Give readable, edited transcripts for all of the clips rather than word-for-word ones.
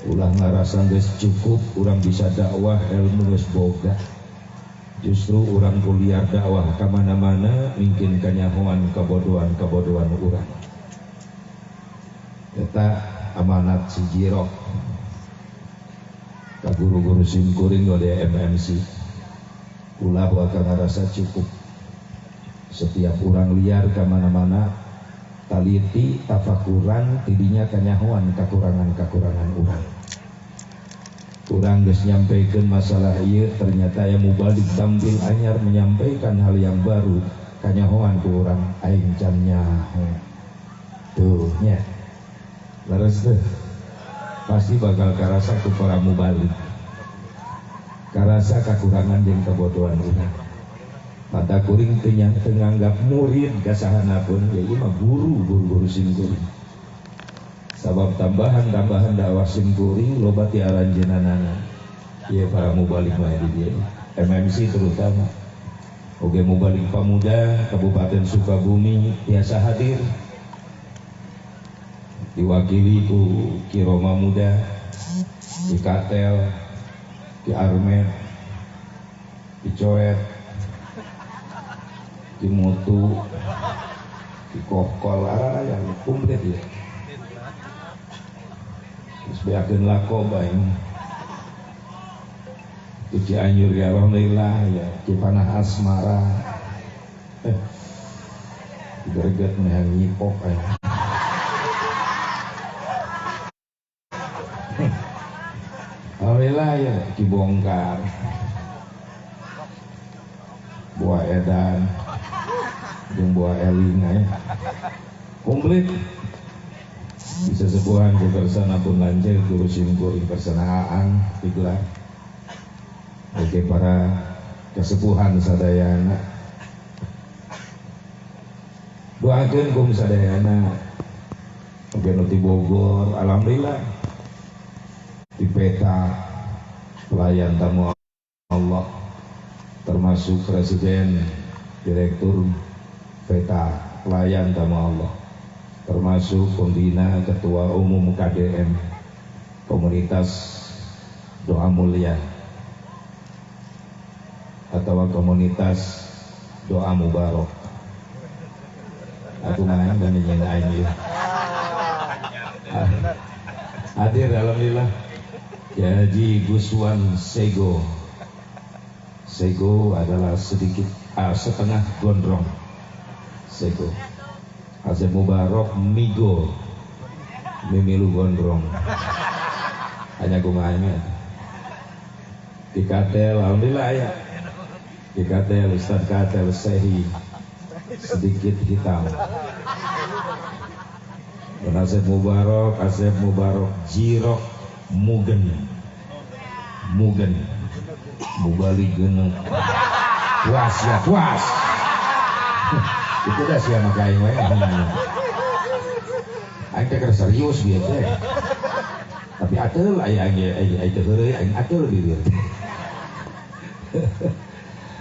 ulah ngarasa geus cukup urang bisa dakwah ilmu geus boga. Justru orang kuliah dakwah ke mana-mana mungkin kanyahoan kebodohan urang. Eta amanat si Jirok ka guru-guru simkuring oleh MMC. Ulah bakal ngerasa cukup. Setiap orang liar ke mana-mana taliti tafakuran tidinya kanyahoan kekurangan urang. Urang geus nyampaikan masalah ieu ternyata yang mubalik tampil anyar menyampaikan hal yang baru kanyahoan ku urang aing can nyaho. Tuh nya. Leres teh. Pasti bakal karasa ku para mubalik. Karasa kekurangan jeung kebodohan urang. Pada kuring teu nganggap murid kasahanapun ya ieu mah guru simkuring. Sabab tambahan dakwah simkuring loba ti aranjeunana. Ieu para mubalik mah di dieu. MMC terutama. Oge mubalik pamuda Kabupaten Sukabumi biasa hadir. Diwakili ku Ki Roma Muda, Ki Katel, Ki Armet, Ki Coet, Ki Mutu, Ki Kokol, yang komplit ya. Terus beakeun lakoba ini. Ki Cianjur ya alhamdulillah ya, Ki Panah Asmara. Greget meh nyipok aya. Alhamdulillah ya Ki Bongkar, Buah Edan, jeung Buah Eling ya. Komplit. Bisa sebuahan ku kersana pun lanjir guru simkuring kersana Aang digelar. Oke para kesepuhan sadayana. Doakeun kum sadayana. Oke nu ti Bogor alhamdulillah. Di peta pelayan tamu Allah termasuk presiden direktur peta pelayan tamu Allah termasuk pembina ketua umum KDM komunitas doa mulia atau komunitas doa mubarok. Aku main dan nyenyain dia hadir alhamdulillah. Ya Haji Guswan Sego adalah setengah gondrong Sego. Haji Mubarok Migo Mimilu gondrong. Hanya kumanya Ki Katel alhamdulillah ya. Ki Katel Ustaz Katel Sehi sedikit hitam. Dan Asep Mubarok Jirok Mugen Mubali genep puas ya puas. Itu dah siapa kain wae aing teh serius biasa. Tapi ateul aing teh heureuy aing ateul di dieu.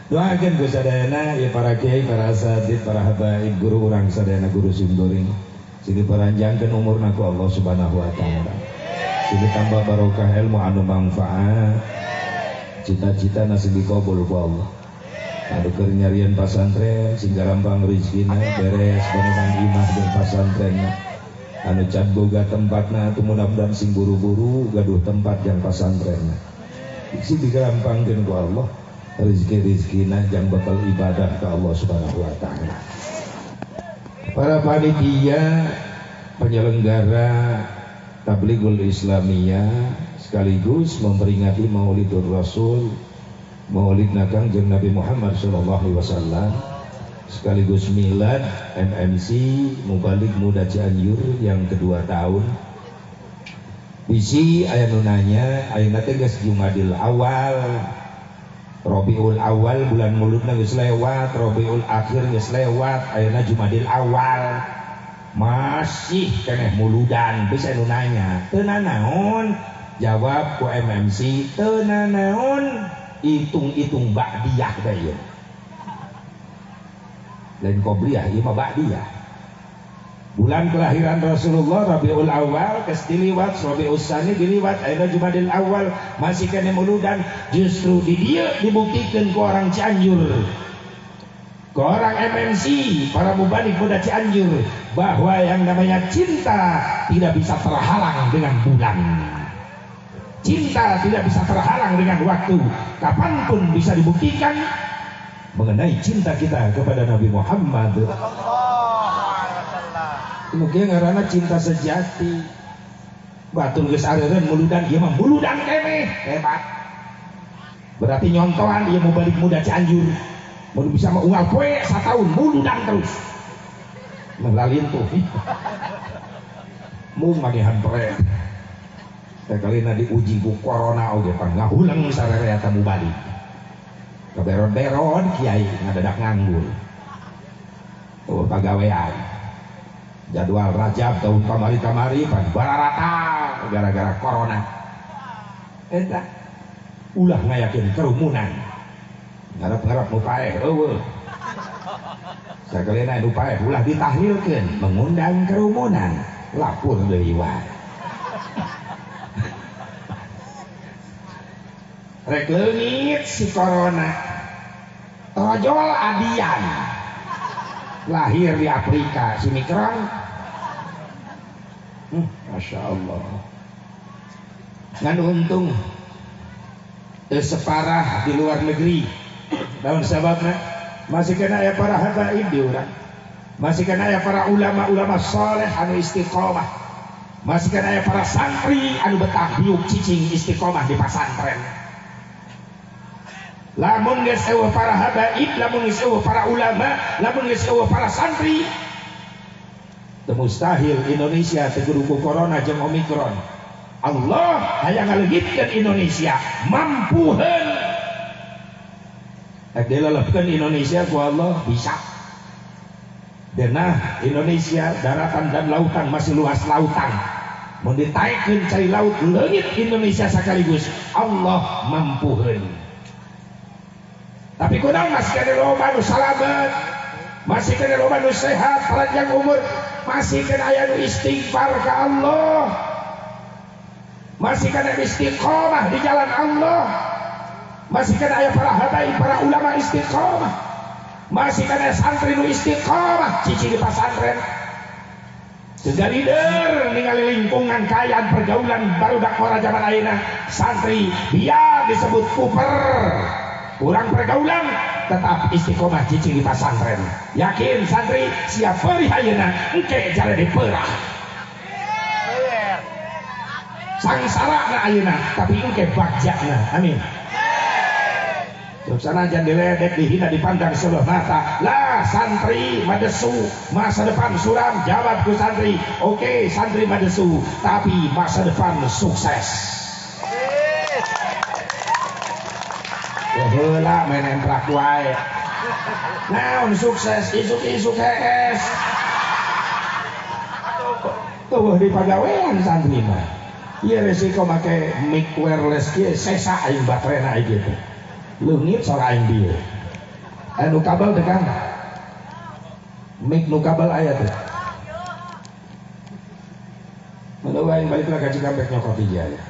Doakeun ku sadayana ya para kiai, para asatid, para habaib, guru urang sadayana guru simkuring. Sini paranjangkeun umurna ku Allah Subhanahu wa taala. Sini tambah barokah ilmu anu manfaat. Cita-cita nasib dikabul ku Allah. Anu keur nyarian pasantren sing gampang rezekina beres bangunan imah jeung pasantrenna. Anu can boga tempatna atuh mudah-mudahan sing buru-buru gaduh tempat jeung pasantrenna. Sing digampangkeun ku Allah rezeki-rezekina jang bakal ibadah ke Allah Subhanahu wa taala. Para panitia penyelenggara Tablighul Islamiyah sekaligus memperingati Maulidur Rasul, Maulid Kangjeng Nabi Muhammad sallallahu alaihi wasallam, sekaligus milad MMC Mubalik Muda Cianjur yang kedua tahun. Bisi aya nu nanya, ayeuna teh geus Jumadil Awal, Rabiul Awal bulan mulutna geus lewat, Rabiul Akhir geus lewat, ayeuna Jumadil Awal. Masih keneh muludan bisa nu nanya teu nanaon, jawab ku MMC teu nanaon, hitung-hitung ba'diyah da ieu lain qobliyah ieu mah ba'diyah. Bulan kelahiran Rasulullah Rabiul Awal geus diliwat, Rabiul Tsani diliwat, ayeuna Jumadil Awal masih kene muludan. Justru di dieu dibuktikan ku orang Cianjur, ku orang MNC, para mubalik muda Cianjur, bahwa yang namanya cinta tidak bisa terhalang dengan bulan. Cinta tidak bisa terhalang dengan waktu. Kapanpun bisa dibuktikan mengenai cinta kita kepada Nabi Muhammad. Mungkin karena cinta sejati. Batul geus areureun muludan ieu mah muludan keneh hebat. Berarti nyontohan ieu mau balik muda Cianjur. Mun bisa mah unggal poe sataun muludan terus. Melalin tuh. Mung magihan pre. Tekalina diuji ku corona oge pan ngahulang sararea tamu balik. Keberon-beron kiai ngadadak nganggur. Oh pagawean. Jadwal Rajab tahun kamari-kamari pan bararata gara-gara corona. Eta ulah ngayakeun kerumunan. Ngarep-ngarep nu paeh eueuh. Sakalina nu paeh ulah ditahlilkeun mengundang kerumunan. Lapur deui wae. Rek leungit si corona. Tojol adian. Lahir di Afrika si Mikron. Masya Allah. Ngan untung separah di luar negeri. Daun sababna masih kena ya para habaib di urang. Masih kena ya para ulama-ulama saleh anu istiqomah. Masih kena ya para santri anu betah biuk cicing istiqomah di pasantren. Lamun geus eueuh para habaib, lamun geus eueuh para ulama, lamun geus eueuh para santri, teu mustahil Indonesia teu kudu corona jeung Omikron. Allah hayang ngaleungitkeun Indonesia mampuheun. Ek dilelehkeun Indonesia ku Allah bisa. Denah Indonesia daratan dan lautan masih luas lautan. Mun ditaekeun cai laut leungit Indonesia sakaligus Allah mampuheun. Tapi kunaon masih kena loba nu salamet, masih kena loba nu sehat, panjang umur, masih kena aya nu istighfar ka Allah, masih kena istiqomah di jalan Allah, masih kena aya para habaib, para ulama istiqomah, masih kena santri nu istiqomah cici di pasantren. Segalider ningali lingkungan kayan pergaulan barudak mora zaman ayeuna santri biar disebut kuper. Kurang pergaulan tetap istiqomah cicing di pasantren. Yakin santri siap beri ayeuna engke jare dipeurah. Sangsarana ayeuna tapi engke bagjana. Amin. Suksana jangan diledek, dihina, dipandang sebelah mata. Lah santri madesu, masa depan suram. Jawab ku santri, oke santri madesu, tapi masa depan sukses. Heula main emprak wae. Naon sukses isuk-isuk hees. Tuh di pagawean santri mah. Ieu resiko make mic wireless kieu sesa aing baterena aya kitu. Leungit sok aing dieu. Anu kabel teh kan. Mic nu kabel aya teh. Mun aing balik ka Cikampek nyokot hiji aya.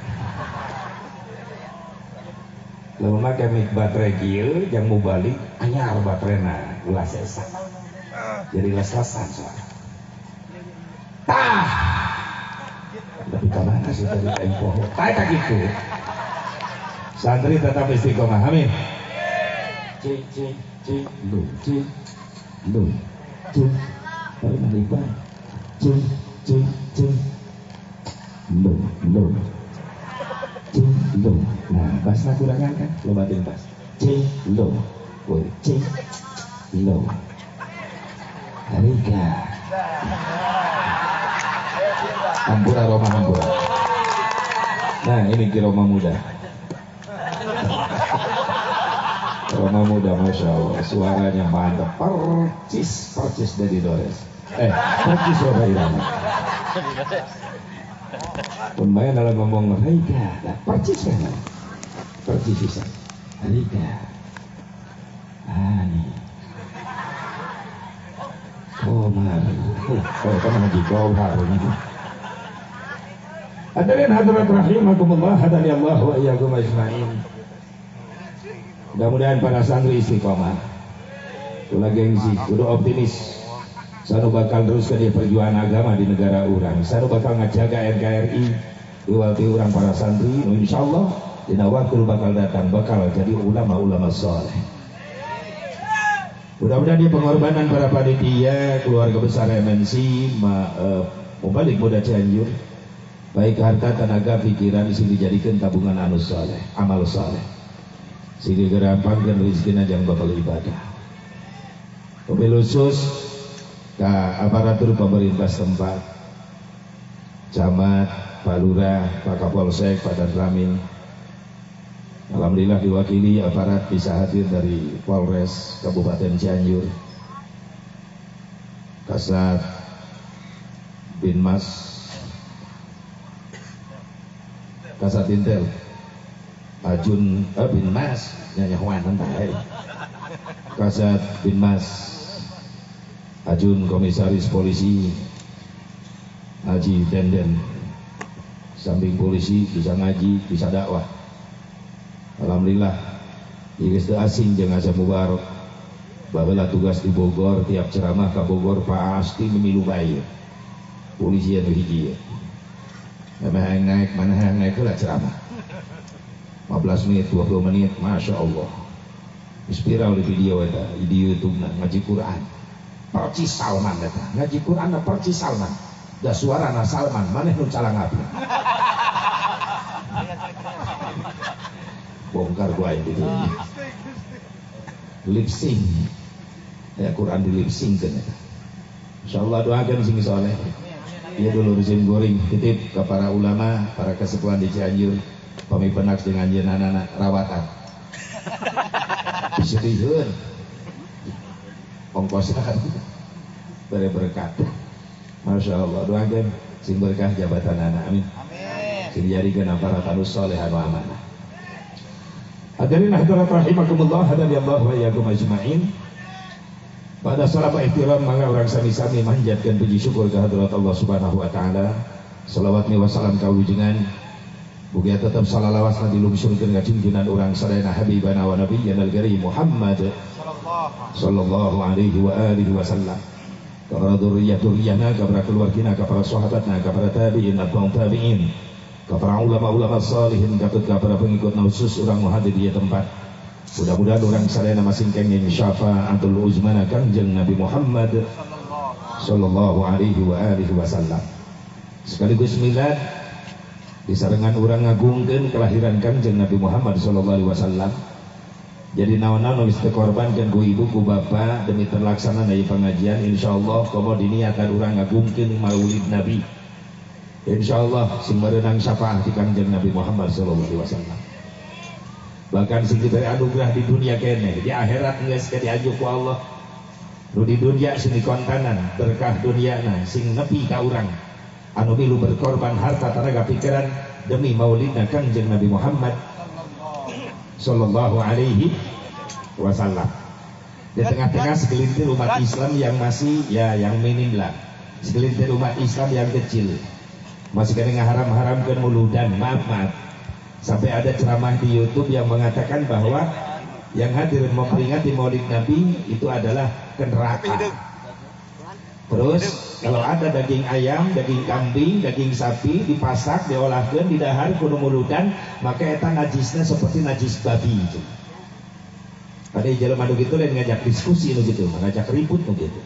Lalu make mic baterai kieu jang mau balik anyar baterena ulah sesa. Jadi les-lesan soalnya. Tah. Tapi kamana sih tadi aing poho. Tah eta kitu. Santri tetap istiqomah. Amin. Cing cing cing lu cing lu cing baru naliban cing cing cing lu cing lo, nah basna kurangan kan, lo batin bas, cing lo, woi cing lo, harika, hampura Roma hampura, nah ini Roma muda, Roma muda, masya Allah, suaranya mantap, percis dari Dores, percis Roma Irama. Pemain dalam ngomong Rika, percis kan? Percis bisa. Rika, Ani, Komar. Oh, kan Haji Komar. Hadirin hadirat rahimakumullah, hadani Allah wa iyyakum ajmain. Mudah-mudahan para santri istiqomah. Ulah gengsi, kudu optimis. Sanu bakal terus ke perjuangan agama di negara urang. Sanu bakal ngajaga NKRI diwakili urang para santri. Insyaallah dina waktu bakal datang bakal jadi ulama-ulama saleh. Mudah-mudahan di pengorbanan para panitia, keluarga besar MNC, Mubalik Muda Cianjur, baik harta, tenaga, pikiran sing dijadikan tabungan anu saleh, amal saleh. Sing digerampangkeun rezekina jang bakal ibadah. Mobil khusus ke aparatur pemerintah setempat, camat, Pak Lurah, Pak Kapolsek, Pak Danramil. Alhamdulillah diwakili aparat bisa hadir dari Polres Kabupaten Cianjur, Kasat, Binmas, Kasat Intel, Ajun, Binmas, nyanyahuan entah, Kasat Binmas, Ajun Komisaris Polisi, Haji Denden, samping polisi bisa ngaji, bisa dakwah. Alhamdulillah geus teu asing jeung asa Mubarok. Baheula tugas di Bogor, tiap ceramah ke Bogor pasti memilu bae. Polisi anu hiji ya. Mana naik heula ceramah. 15 menit, 20 menit, Masya Allah. Viral di video eta, di YouTube ngaji Quran. Percis Salman eta. Ngaji Quran percis Salman. Da suarana Salman, maneh nu calangapi. Bongkar gua ini gitu. Lip sync. Ya Quran di lip sync kan. Insyaallah doakan sing soleh. Dia dulu rezim goreng titip ke para ulama, para kesepuhan di Cianjur, pamipenak dengan anak-anak rawatan. Bisa dihun. Ongkosan. Beri berkat. Masya Allah doakan sing berkah jabatan anak. Amin. Sing jadikan aparat anu soleh anu amanah. Hadirin hadirat rahimakumullah, hadani Allah wa iyyakum ajmain. Pada salat ihtiram mangga urang sami-sami manjatkeun puji syukur ka hadirat Allah Subhanahu wa taala. Shalawat wa salam ka wujengan mugia tetep salawasna dilungsurkeun ka junjungan urang sadayana habibana wa nabiyyana al-karim Muhammad sallallahu alaihi wa alihi wasallam. Ka para dzurriyyah-dzurriyyahna, ka para keluargina, ka para sahabatna, ka para tabi'in, atba'ut tabi'in, ka para ulama-ulama salihin, ka para pengikut khusus urang hadir di tempat. Mudah-mudahan urang sadayana masing kenging syafaatul uzmana Kangjeng Nabi Muhammad sallallahu alaihi wa alihi wasallam. Sekaligus milad disarengan urang ngagungkeun kelahiran Kangjeng Nabi Muhammad sallallahu alaihi wasallam. Jadi naon-naon geus dikorbankeun ku ibu ku bapa demi terlaksana dari pengajian, insyaallah komo diniatan urang ngagungkeun maulid Nabi. Insyaallah sing merenang syafaat di Kangjeng Nabi Muhammad sallallahu alaihi wasallam. Bahkan sing diberi anugerah di dunia kene, di akhirat geus diajuk ku Allah. Nu di dunia sing dikontanan berkah duniana sing nepi ka urang anu milu berkorban harta tenaga pikiran demi maulidna Kangjeng Nabi Muhammad sallallahu alaihi wasallam. Di tengah-tengah segelintir umat Islam yang masih yang minim lah, segelintir umat Islam yang kecil masih kena ngaharam-haramkan muludan, maaf sampai ada ceramah di YouTube yang mengatakan bahwa yang hadir memperingati maulid Nabi itu adalah ke neraka. Terus kalau ada daging ayam, daging kambing, daging sapi dipasak, diolahkan, didahar kudu muludan, maka eta najisnya seperti najis babi itu. Ada jalan madu gitu dan ngajak diskusi gitu, ngajak ribut gitu.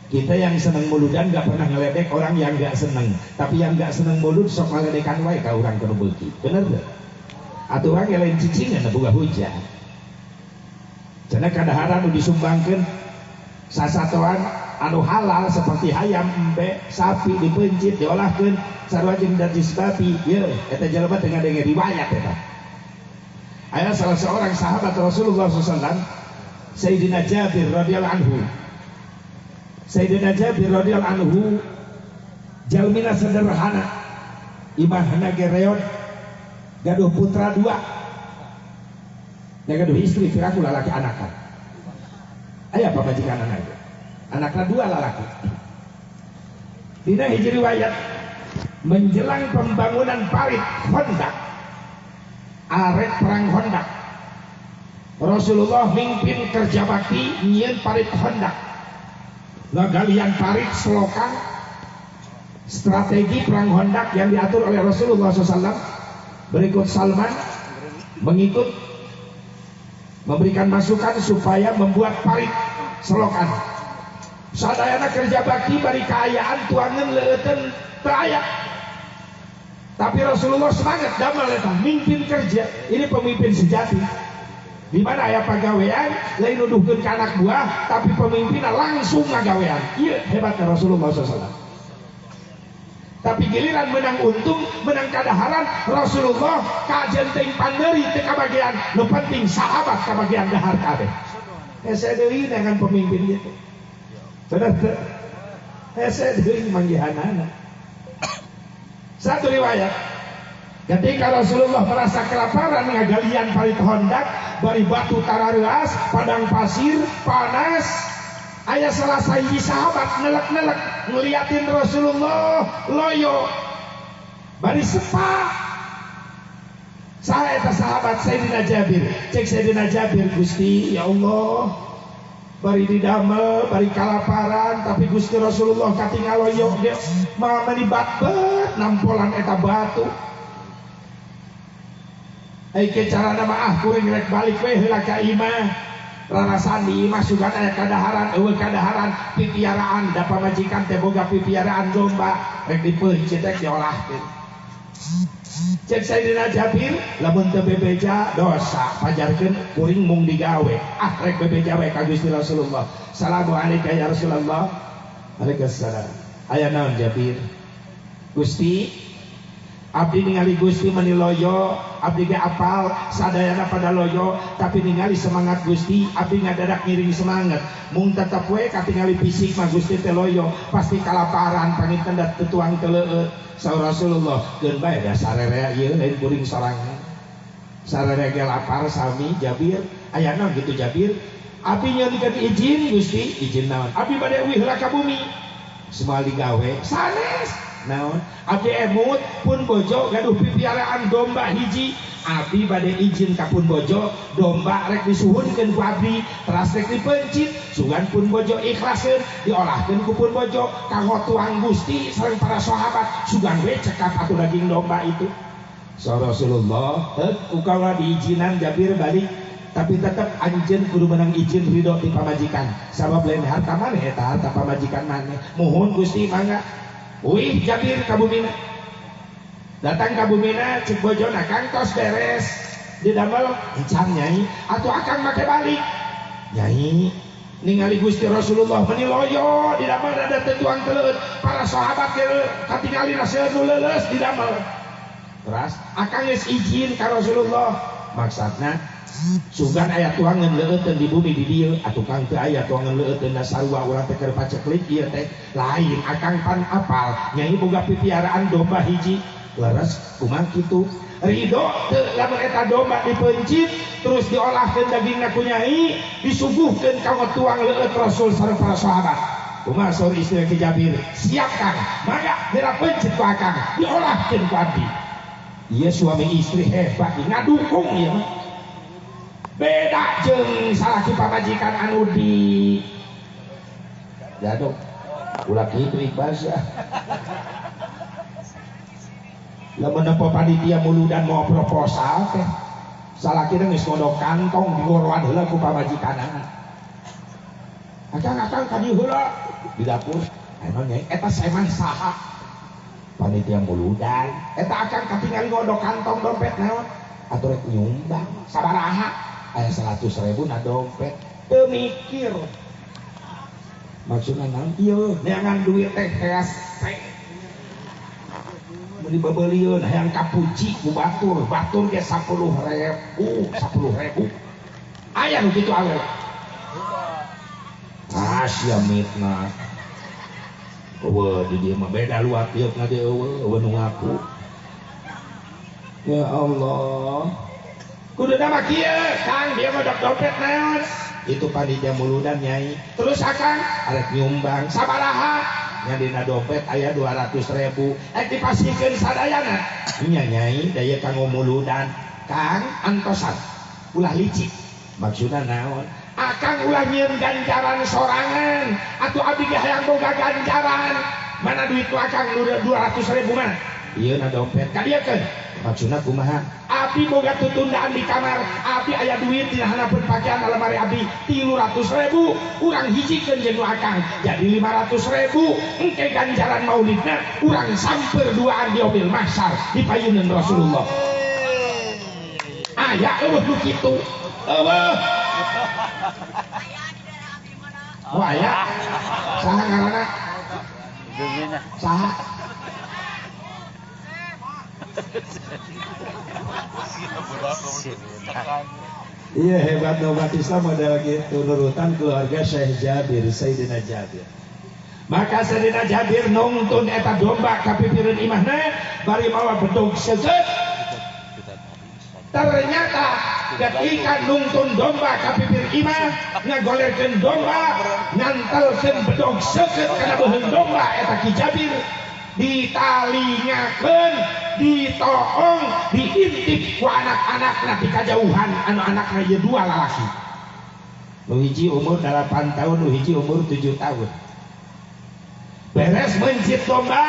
Kita yang seneng muludan gak pernah ngeledek orang yang gak seneng, tapi yang gak seneng mulud sok ngeledekan wae ka urang kana beuki. Bener gak? Atuh orang yang lain cicingan boga hujah. Cenah kadaharan nu disumbangkeun sasatoan anu halal seperti hayam, embe, sapi dipencit, diolahkeun sarua jeung najis babi. Ye, eta jelema teu ngadenge riwayat eta. Aya salah seorang sahabat Rasulullah SAW, Sayyidina Jabir radhiyallahu anhu. Sayyidina Jabir radhiyallahu anhu jalmina sederhana, imahna ge reot, gaduh putra 2. Ya gaduh istri piraku lalaki anakan. Aya pamajikan anak itu. anakna 2 lalaki. Dina hiji riwayat menjelang pembangunan parit Hondak, arek perang Hondak, Rasulullah mimpin kerja bakti nyieun parit Hondak, ngagalian parit selokan strategi perang Hondak yang diatur oleh Rasulullah SAW. Berikut Salman mengikut memberikan masukan supaya membuat parit selokan. Sadayana kerja bakti bari kaayaan tuangan leuteun teu aya. Tapi Rasulullah semangat damel eta mimpin kerja. Ini pemimpin sejati. Di mana aya pagawean lain nuduhkeun ka anak buah, tapi pemimpinna langsung ngagawean. Ieu hebatnya Rasulullah SAW. Tapi giliran menang untung, menang kadaharan, Rasulullah kajen teuing panderi teu kabagian. Nu penting sahabat kabagian dahar kabeh. Hese deui dengan pemimpin gitu. Benar tuh. Hese deui manggihanana. Satu riwayat, ketika Rasulullah merasa kelaparan ngagalian parit Hondak, bari batu tarareas, padang pasir, panas, aya salah sahiji sahabat nelek-nelek ngeliatin Rasulullah loyo, bari sepa. Saha eta sahabat? Sayyidina Jabir. Cek Sayyidina Jabir, Gusti, ya Allah, bari didamel, bari kalaparan, tapi Gusti Rasulullah katingal loyo ge mah menibatbeut nampolan eta batu. Aike carana mah kuring rek balik we heula ka imah. Rarasan di imah sugan aya kadaharan, eueuh kadaharan pipiaraan, da pamajikan teh boga pipiaraan domba, rek dipeuncit teh diolahkeun. Cek Sayyidina Jabir, lamun teu bebeja dosa, pajarkeun kuring mung digawe. Rek bebeja we ka Gusti Rasulullah. Assalamualaikum ya Rasulullah. Waalaikumsalam. Aya naon Jabir? Gusti, abdi ningali Gusti meni loyo, abdi ge apal sadayana pada loyo, tapi ningali semangat Gusti, abdi ngadadak ngiring semangat. Mung tetep we katingali fisik mah Gusti teh loyo, pasti kalaparan panginten da tutuang teu leueut. Saur Rasulullah, geun bae da sarere ieu lain kuring sorangan. Sarere ge lapar sami Jabir. Aya naon kitu Jabir? Abdi nyieunkeun izin Gusti, izin naon? Abdi bade euih heula ka bumi. Semua digawe sanes. Naon? Abdi emut pun bojo gaduh pipiaraan domba hiji. Abdi bade izin ka pun bojo, domba rek disuhunkeun ku abdi, teras rek dipencit, sugan pun bojo ikhlaseun, diolahkeun ku pun bojo kanggo tuang Gusti sareng para sahabat, sugan we cekap atuh daging domba itu. So Rasulullah, ukawa diizinan Jabir balik, tapi tetap anjeun kudu menang izin ridho di pamajikan. Sabab lain harta maneh eta harta pamajikan maneh. Muhun Gusti mangga. Wih Jabir ka bumina. Datang ka bumina cek bojona kangtos beres. Didamel encan nyai atuh akang make balik. Nyai ningali Gusti Rasulullah meni loyo didamel ada tetuang teuleut. Para sahabat ge katingalina seueur nu leuleus didamel. Terus akang geus izin ka Rasulullah. Maksudna sugan aya tuangan leueuteun di bumi di dieu atuh kang teu aya tuangan leueuteun da sarua urang teh keur paceklik ieu teh lain akang pan apal nyai boga pipiaraan domba hiji leres kumaha kitu ridho teu lamun eta domba dipencit terus diolahkeun dagingna ku nyai disuguhkeun ka tuang leueut Rasul sareng para sahabat kumaha saur istri ki Jabir siap kang mangga dira pencit ku akang diolahkeun ku abdi ieu suami istri hebat ngadukung ieu mah beda jeung salaki pamajikan anu di jadok ulah kitu Iqbal sah lamun nempo panitia muludan mau proposal teh salaki geus ngodok kantong digoroan heula ku pamajikanana akang ka dieu heula di dapur emang nyai eta semah saha panitia muludan eta akang katingali ngodok kantong dompet naon atuh rek nyumbang sabaraha aya 100.000 na dompet teu mikir maksudna naon ieu neangan duit teh heas teh mun dibebeulieun hayang kapuji ku batur ge 10.000 aya nu kitu awewe sia mitna eueuh di dieu mah beda luat ieu na dieu eueuh nu ngaku ya Allah kudu nama kieu kang dia ngodok dompet naon itu panitia muludan Nyai. Terus akang arek nyumbang sabaraha nya dina dompet aya 200.000 dipasikeun sadayana nya Nyai daya kanggo muludan Kang antosan ulah licik maksudna naon akang ulah nyieun ganjaran sorangan atuh abdi ge hayang boga ganjaran mana duit ku akang 200.000 mana ieu na dompet ka dieu keun maksudna kumaha abdi boga tutundaan di kamar abdi aya duit dina hanapeun pakaian alemari abdi 300.000 urang hijikeun jeung nu akang jadi 500.000 engke ganjaran maulidna urang samper duaan di mobil mahsyar dipayuneun Rasulullah aya eueuh nu kitu eueuh wah aya saha ngaranna saha iya hebat umat Islam model gitu nurutan keluarga Syekh Jabir Sayyidina Jabir maka Sayyidina Jabir nonton eta domba kapipireun imahna bari mawa bedog seukeut ternyata ketika nonton domba kapipir imah ngagolerkeun domba ngantelkeun bedog seukeut kana beuheung domba eta Ki Jabir ditalingakeun ditoong diintip ku anak-anakna di kajauhan anu anakna ieu dua lalaki nu hiji umur 8 tahun nu hiji umur 7 tahun beres mencit domba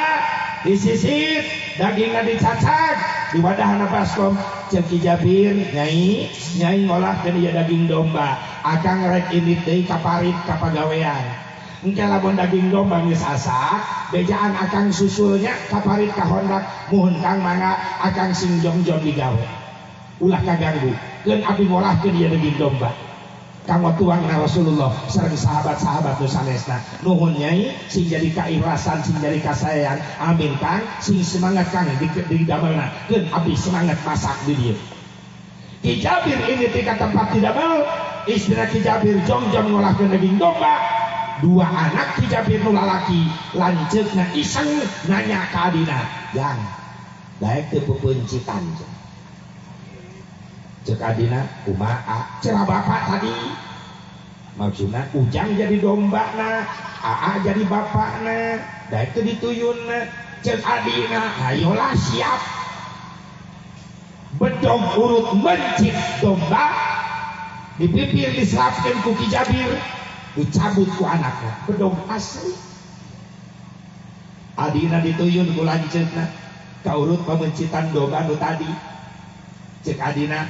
disisit dagingna dicacak di wadahna baskom jeung Ki Jabir nyai ngolahkeun ieu daging domba akang rek indit deui ka parit ka pagawean engke lamun daging domba geus asak bejaan akang susulnya kaparit ka hondak muhun Kang mangga akang sing jong-jong digawe ulah kaganggu keun abdi ngolahkeun ieu daging domba kanggo tuangna Rasulullah sareng sahabat-sahabat nu sanesna nuhun Nyai sing jadi kaikhlasan sing jadi kasayang amin Kang sing semangat Kang di damelna keun abdi semangat masak di dieu Ki Jabir ini di tempat di damel istrina Ki Jabir jong-jong ngolahkeun daging domba dua anak Ki Jabir nu lalaki lanceukna iseng nanya ka adina yang daek teu peupencitan ceuk adina kumaha cenah bapak tadi maksudna ujang jadi dombana aa jadi bapakna daek teu dituyunna ceuk adina hayolah siap bedog urut mencit domba dipipir diserapkeun ku Ki Jabir dicabut ku anaknya bedog asli adina dituyun ku lanceukna kaurut pamencitan domba nu tadi cek adina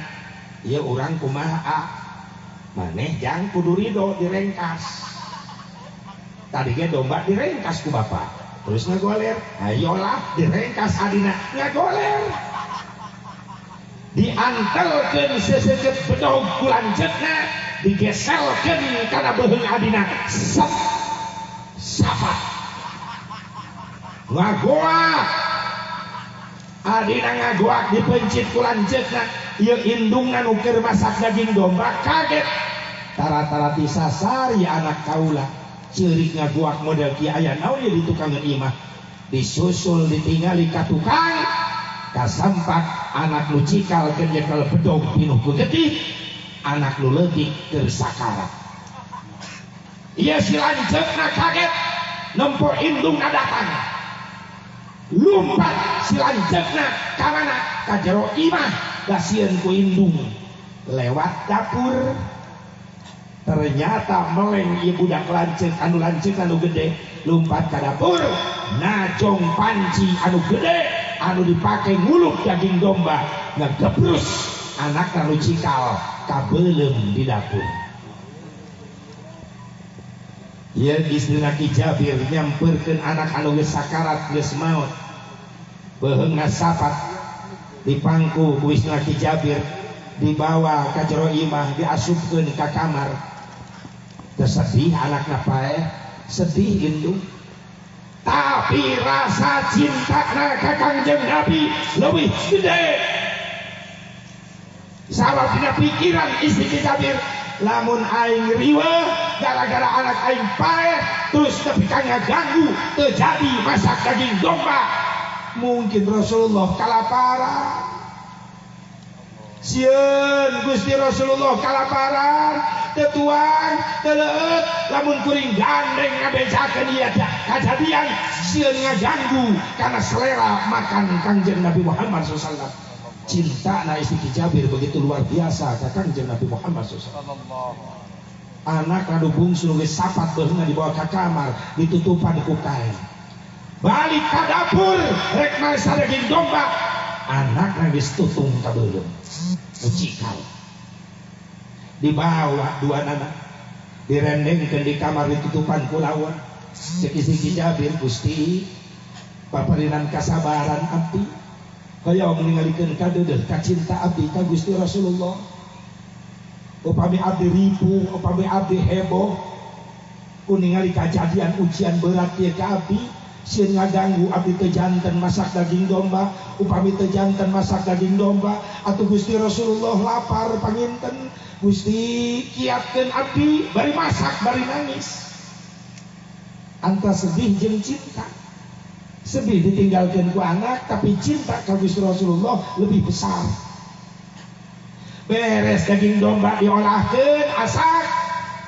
ieu urang kumaha maneh jang kudu ridho direngkas tadi ge domba direngkas ku bapak terus ngagoler ayolah direngkas adina ngagoler diantelkeun seseukeut bedog ku lanceukna digeselkeun kana beuheung adina sapat ngagoak adina ngagoak dipencit ku lanceukna ieu indungna nu keur masak daging domba kaget tara-tara disasari anak kaula ceurik ngagoak model kieu aya naon ieu di tukangan imah disusul ditingali ka tukang kasampak anak nu cikal keur nyekel bedog pinuh ku getih anak nu leutik keur sakarat ieu si lanceukna kaget nempo indungna datang lumpat si lanceukna ka mana ka jero imah dasieun ku indung lewat dapur ternyata meleng ieu budak lanceuk anu gede lumpat ka dapur najong panci anu gede anu dipake nguluk daging domba ngagebrus anakna nu cikal kabeleum di dapur ieu istrina Ki Jabir nyampeurkeun anak anu geus sakarat geus maot beuheungna sapat dipangku ku istrina Ki Jabir dibawa ka jero imah diasupkeun ka kamar tersedih anakna paeh sedih indung tapi rasa cintana ka Kangjeng Nabi leuwih gede sabab dina pikiran istri Ki Jabir lamun aing riweuh gara-gara anak aing paeh terus tapi kang ngaganggu terjadi masak daging domba mungkin Rasulullah kalaparan sieun Gusti Rasulullah kalaparan tetuang teleut lamun kuring gandeng ngabejakeun ieu kajadian sieun ngaganggu karena selera makan Kangjeng Nabi Muhammad SAW. Cinta na istri Jabir begitu luar biasa ka Kangjeng Nabi Muhammad SAW. Anak radu bungsu geus sapat beungeun dibawa ka kamar ditutupan ku kain. Balik ka dapur rek maesa daging domba. Anak geus tutung ka beureum. Mucikal. Dibawa dua anak direndengkeun di kamar ditutupan ku lawan. Cek istri Jabir, Gusti paparinan kasabaran abdi kaya meninggalikeun kadeudeut ka cinta abdi ka Gusti Rasulullah. Upami abdi ribu, upami abdi heboh ku ningali kajadian ujian berat ieu ka abdi sieun ngaganggu abdi teu janten masak daging domba. Upami teu janten masak daging domba atuh Gusti Rasulullah lapar panginten Gusti kiatkeun abdi bari masak bari nangis. Anta sedih jeung cinta. Sedih ditinggalkan ku anak, tapi cinta ka Gusti Rasulullah lebih besar. Beres daging domba diolahkeun asak,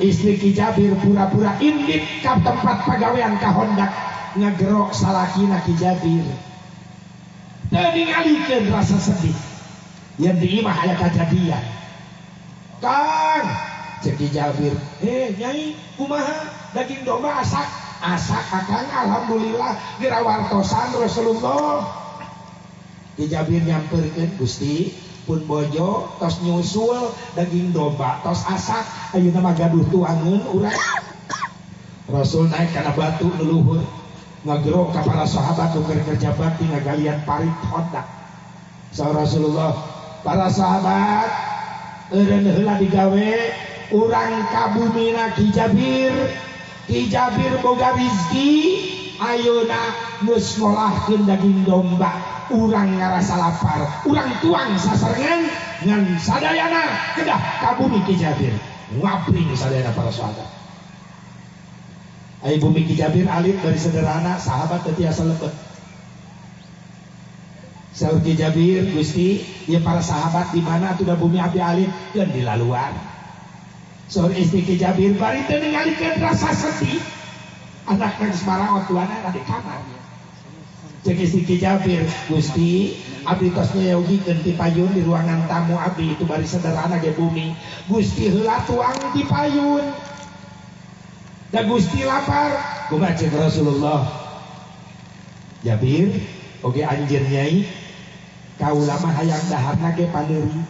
istri Ki Jabir pura-pura indit ka tempat pagawean ka hondak ngagerok salakina Ki Jabir. Teu ningalikeun rasa sedih. Yang diimah aya kajadian. Kang, cek Ki Jabir, Nyai, kumaha daging domba asak? Asak akang alhamdulillah girawartosan Rasulullah. Ki Jabir nyamperkeun, Gusti pun bojo tos nyusul daging domba tos asak ayeuna mah gaduh tuangeun urang. Rasul naik kana batu nu luhur ngagerok ka para sahabat nu keur kerja bakti ngagalian parit hondak. Saur Rasulullah, para sahabat eureun heula digawe urang ka bumina Ki Jabir. Ki Jabir boga rizki ayeuna geus ngolahkeun daging domba urang ngarasa lapar urang tuang sasarengan ngan sadayana kedah ka bumi Ki Jabir ngabring sadayana para sahabat. Ai bumi Ki Jabir alit dari sederhana sahabat teu tiasa lebet. Saur Ki Jabir, Gusti ya para sahabat di mana atuh da bumi abdi alit keun di laluar. Saur istri Ki Jabir bari teu ningalikeun rasa sedih. Anak geus maraot tuana di kamar. Cek istri Ki Jabir, Gusti abdi tos nyaogikeun ti payun di ruangan tamu abdi itu bari sederhana ge bumi. Gusti heula tuang di payun. Da Gusti lapar, kumaha cek Rasulullah. Jabir, oge anjeun Nyai, kaula mah hayang daharna ge pandeuri.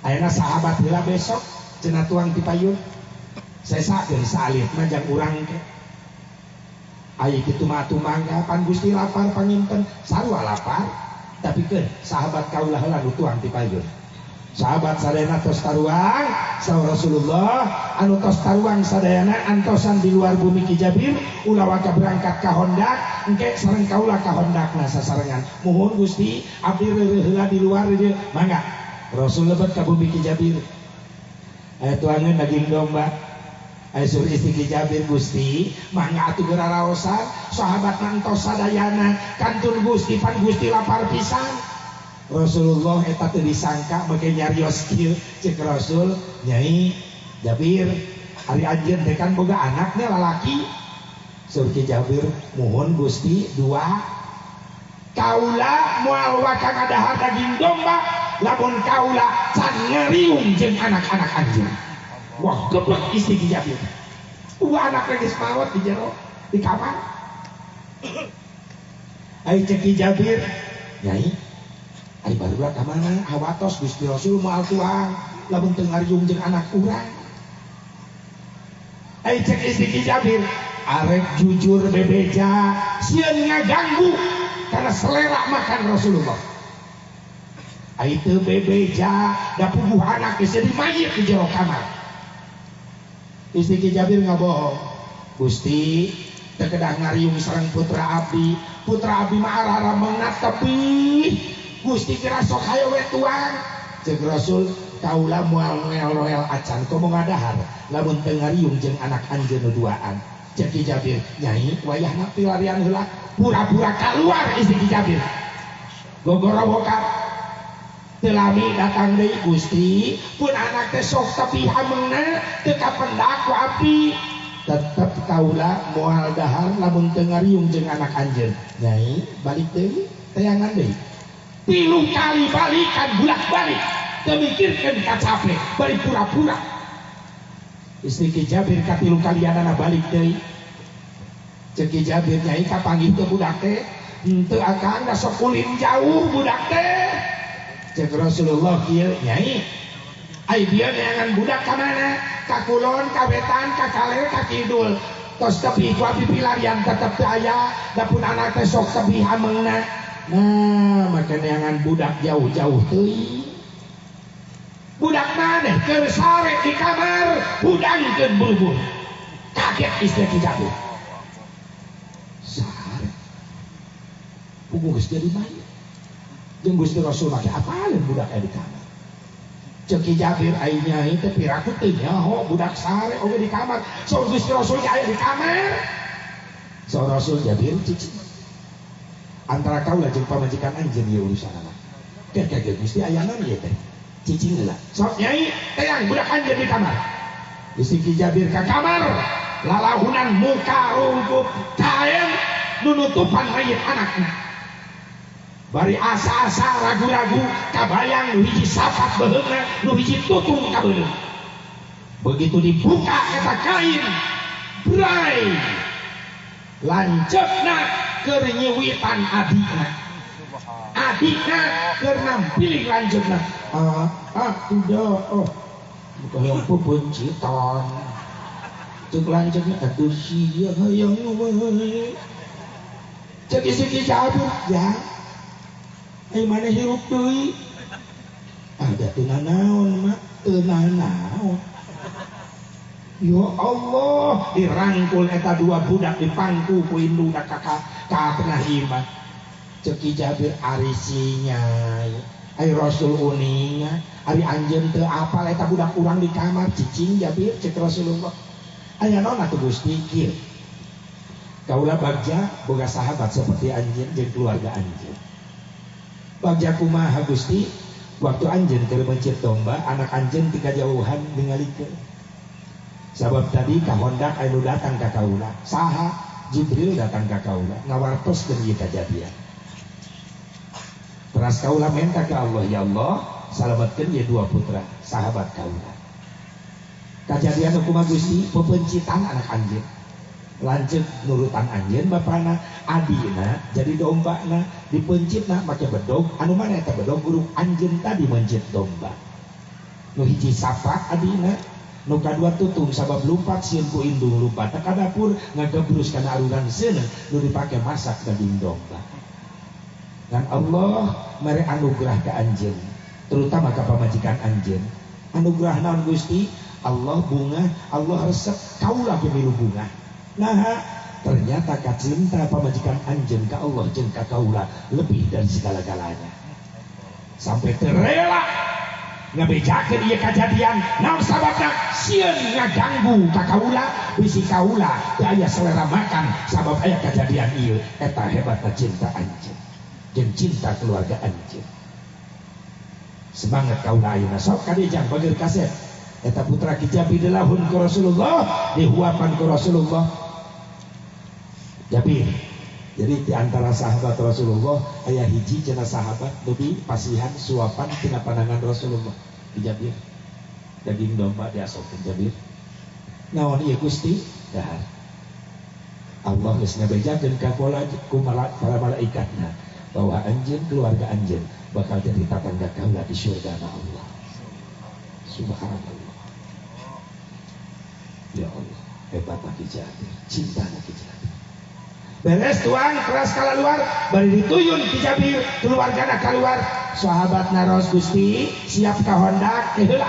Ayeuna sahabat heula besok cenah tuang ti payun sesakeun salit majang urang ke aya kitu mah atuh mangga pan Gusti lapar panginten sarua lapar tapi keun sahabat kaula heula nu tuang ti payun. Sahabat sadayana tos taruang saur Rasulullah anu tos taruang sadayana antosan di luar bumi Ki Jabir ulah waka berangkat ka hondak engke sareng kaula ka hondakna sasarengan. Muhun Gusti abdi reureuh heula di luar ieu mangga. Rasul lebet ka bumi Ki Jabir. Aya tuangeun daging domba. Aya suruh istri Ki Jabir, Gusti mangga atuh geraraosan sahabat nantos sadayana kantun Gusti pan Gusti lapar pisan. Rasulullah eta teu disangka make nyarios kieu cek Rasul, Nyai Jabir ari anjeun teh kan boga anaknya lalaki. Suruh Ki Jabir, muhun Gusti dua. Kaula moal waka ngadahar daging domba lamun kaula can ngariung jeung anak-anak anjeun. Wah geblek istri Ki Jabir. Anak geus maot di jero di kamar. Ai cek Ki Jabir, Nyai, ai barudak ka mana? Hawatos Gusti Rasul moal tuang lamun teu ngariung jeung anak urang. Ai cek istri Ki Jabir, arek jujur bebeja sieun ngaganggu karena selera makan Rasulullah. Itu bebeja da puguh anak geus jadi mayit di jero kamar. Istri Ki Jabir ngabohong. Gusti teu kedah ngariung sareng putra abdi. Putra abdi mah arara meungat tebih. Gusti kira sok hayo we tuang. Cek Rasul, kaula moal ngoel-ngoel acan komo ngadahar lamun teu ngariung jeung anak anjeun duaan. Cek Ki Jabir, Nyai wayahna pilarian heula pura-pura keluar istri Ki Jabir. Gogoro bokap Telami datang deui Gusti, pun anak teh sok tapi hamengna teu kapendak ku api. Tetep kaula moal dahar lamun teu ngariung jeung anak anjeun. Nyai balik deui, tayangan deui. 3 kali balikan bulak-balik, teu mikirkeun ka capek, bari pura-pura. Istri Ki Jabir ka 3 kalianana balik deui. Ceuk Ki Jabir nyai kapanggih teu budak teh, henteu akang da sok ulin jauh budak teh. Cek Rasulullah kieu nyai ai bieu neangan budak ka mana? Ka kulon, ka wetan, ka kaler, ka kidul. Tos tepi ku api pilarian tetep teu aya, da pun anak teh sok tepi hameungna. Nah, maka neangan budak jauh-jauh teuing. Budak maneh keur sare di kamar, budangkeun buru-buru. Kaget istri Ki Jabir. Sare. Puguh geus jadi bayi. Jeung Gusti Rasul make apaleun budak aya di kamar. Ceuk Ki Jabir ai nyai teh piraku teu nyaho budak sare oge di kamar. Saur Gusti Rasul aya di kamar. Saur Rasul Jabir cicing. Antara kaula jeung pamajikan anjeun ieu urusanna. Kek Gusti aya naon ieu teh? Cicing heula. Sok nyai teyang budak anjeun di kamar. Gusti Ki Jabir ka kamar. Lalahunan muka rungkup kain nunutupan mayit anakna. Bari asa-asa ragu-ragu kabayang nu hiji sapat beheungna nu hiji tutung ka beuneu. Begitu dibuka eta kain brai lanceukna keur nyiwitan adikna. Adikna keur nampiling lanceukna. Tidak bukan yang pebencitan. Cek lanceukna atuh sia hayang we. Cek isi Ki Jabir ya. Mana hirup deui. Ada teu nanaon mak, teu nanaon. Ya Allah, dirangkul eta 2 budak dipangku ku indungna ka tengah imah. Ceuk Ki Jabir ari sinyai. Ai Rasul uninga, ari anjeun teu apal eta budak urang di kamar cicing Jabir cek Rasulullah. Aya naon atuh Gusti kieu? Kaula bagja boga sahabat seperti anjeun jeung keluarga anjeun. Bagja kumaha Gusti, waktu anjeun keur mencit domba, anak anjeun ti kajauhan ningalikeun. Sabab tadi kahondak anu datang ka kaula. Saha? Jibril datang ka kaula, ngawartoskeun ieu kajadian. Teras kaula minta ke Allah, ya Allah, salametkeun ieu 2 putra sahabat kaula. Kajadian kumaha Gusti, pepencitan anak anjeun. Lanceuk nurutan anjeun bapana, adina jadi dombana, dipencitna make bedog, anu mana eta bedog guru anjeun tadi mencit domba. Nu hiji sapak adina, nu kadua tutung sabab lumpat sieun ku indung lumpat ka dapur ngagebrus kana aluran seuneu nu dipake masak daging domba. Dan Allah mere anugerah ka anjeun, terutama ka pamajikan anjeun. Anugerah naon Gusti? Allah bunga, Allah resep kaula pemilu bunga. Nah, ternyata kacinta pamajikan anjeun ka Allah jeung ka kaula lebih dari segala-galanya. Sampai terela ngabejakeun ieu kajadian, naon sababna? Sieun ngaganggu ka kaula, bisi kaula teu aya selera makan sabab aya kajadian ieu. Eta hebatna cinta anjeun jeung cinta keluarga anjeun. Semangat kaula ayeuna sok kadejang bageur kaset. Eta putra Ki Jabir dilahun ku Rasulullah, dihuapan ku Rasulullah. Jabir. Jadi di antara sahabat Rasulullah aya hiji cenah sahabat lebih pasihan suapan tina pandangan Rasulullah. Ki Jabir. Daging domba diasopkeun Jabir. Naon ieu Gusti? Dahar. Allah geus ngabejakeun ka para malaikatna bahwa anjeun keluarga anjeun bakal jadi tetangga kaula di surga Allah. Subhanallah. Ya Allah, hebat Ki Jabir, cinta Ki Jabir. Beres tuang keras kala luar, bari dituyun Ki Jabir keluargana keluar. Sahabatna Ros Gusti siap ka hondak heula.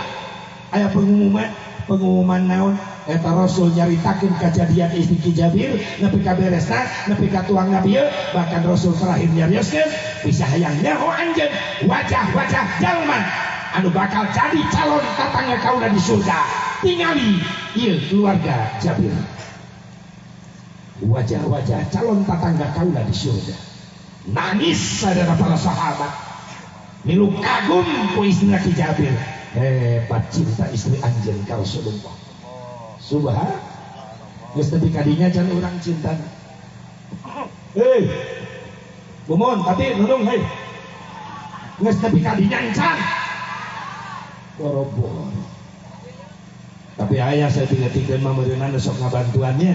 Aya pengumuman naon? Eta Rasul nyaritakeun kejadian istri Ki Jabir nepi ka beresna, nepi ka tuang nabi bahkan Rasul terakhir nyarioskeun bisa hayang nyaho anjeun wajah-wajah jalma anu bakal jadi calon tatangga kaula di surga. Tingali ieu keluarga Jabir. Wajah-wajah calon tatangga kaula di surga. Nangis saudara para sahabat. milu kagum ku istri Ki Jabir hebat cinta istri anjeun ka Rasulullah subhan geus tepi kadinya can urang cinta Bumon tadi nunung hei geus tepi kadinya encan boro-boro tapi ayah saya tinggal mameureunan sok ngabantuannya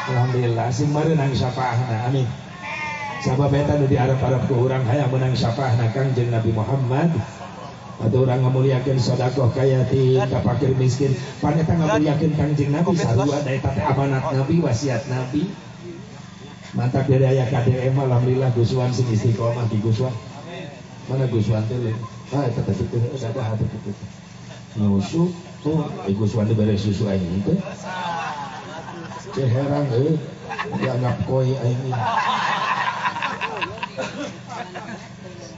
alhamdulillah sing meunang syafaatna amin sabab eta nu diarep-arep ku urang hayang meunang syafaatna Kangjeng Nabi Muhammad atau orang ngamuliakeun sedekah ka yatim ka fakir miskin pan eta ngamuliakeun Kangjeng Nabi sarua da eta teh amanat Nabi wasiat Nabi mantap dari aya KDM alhamdulillah Guswan sing istiqomah di Guswan mana Guswan teh eta teh kitu ada hati kitu ngusuk Guswan teh beres susu aing teh heran dianggap koi aing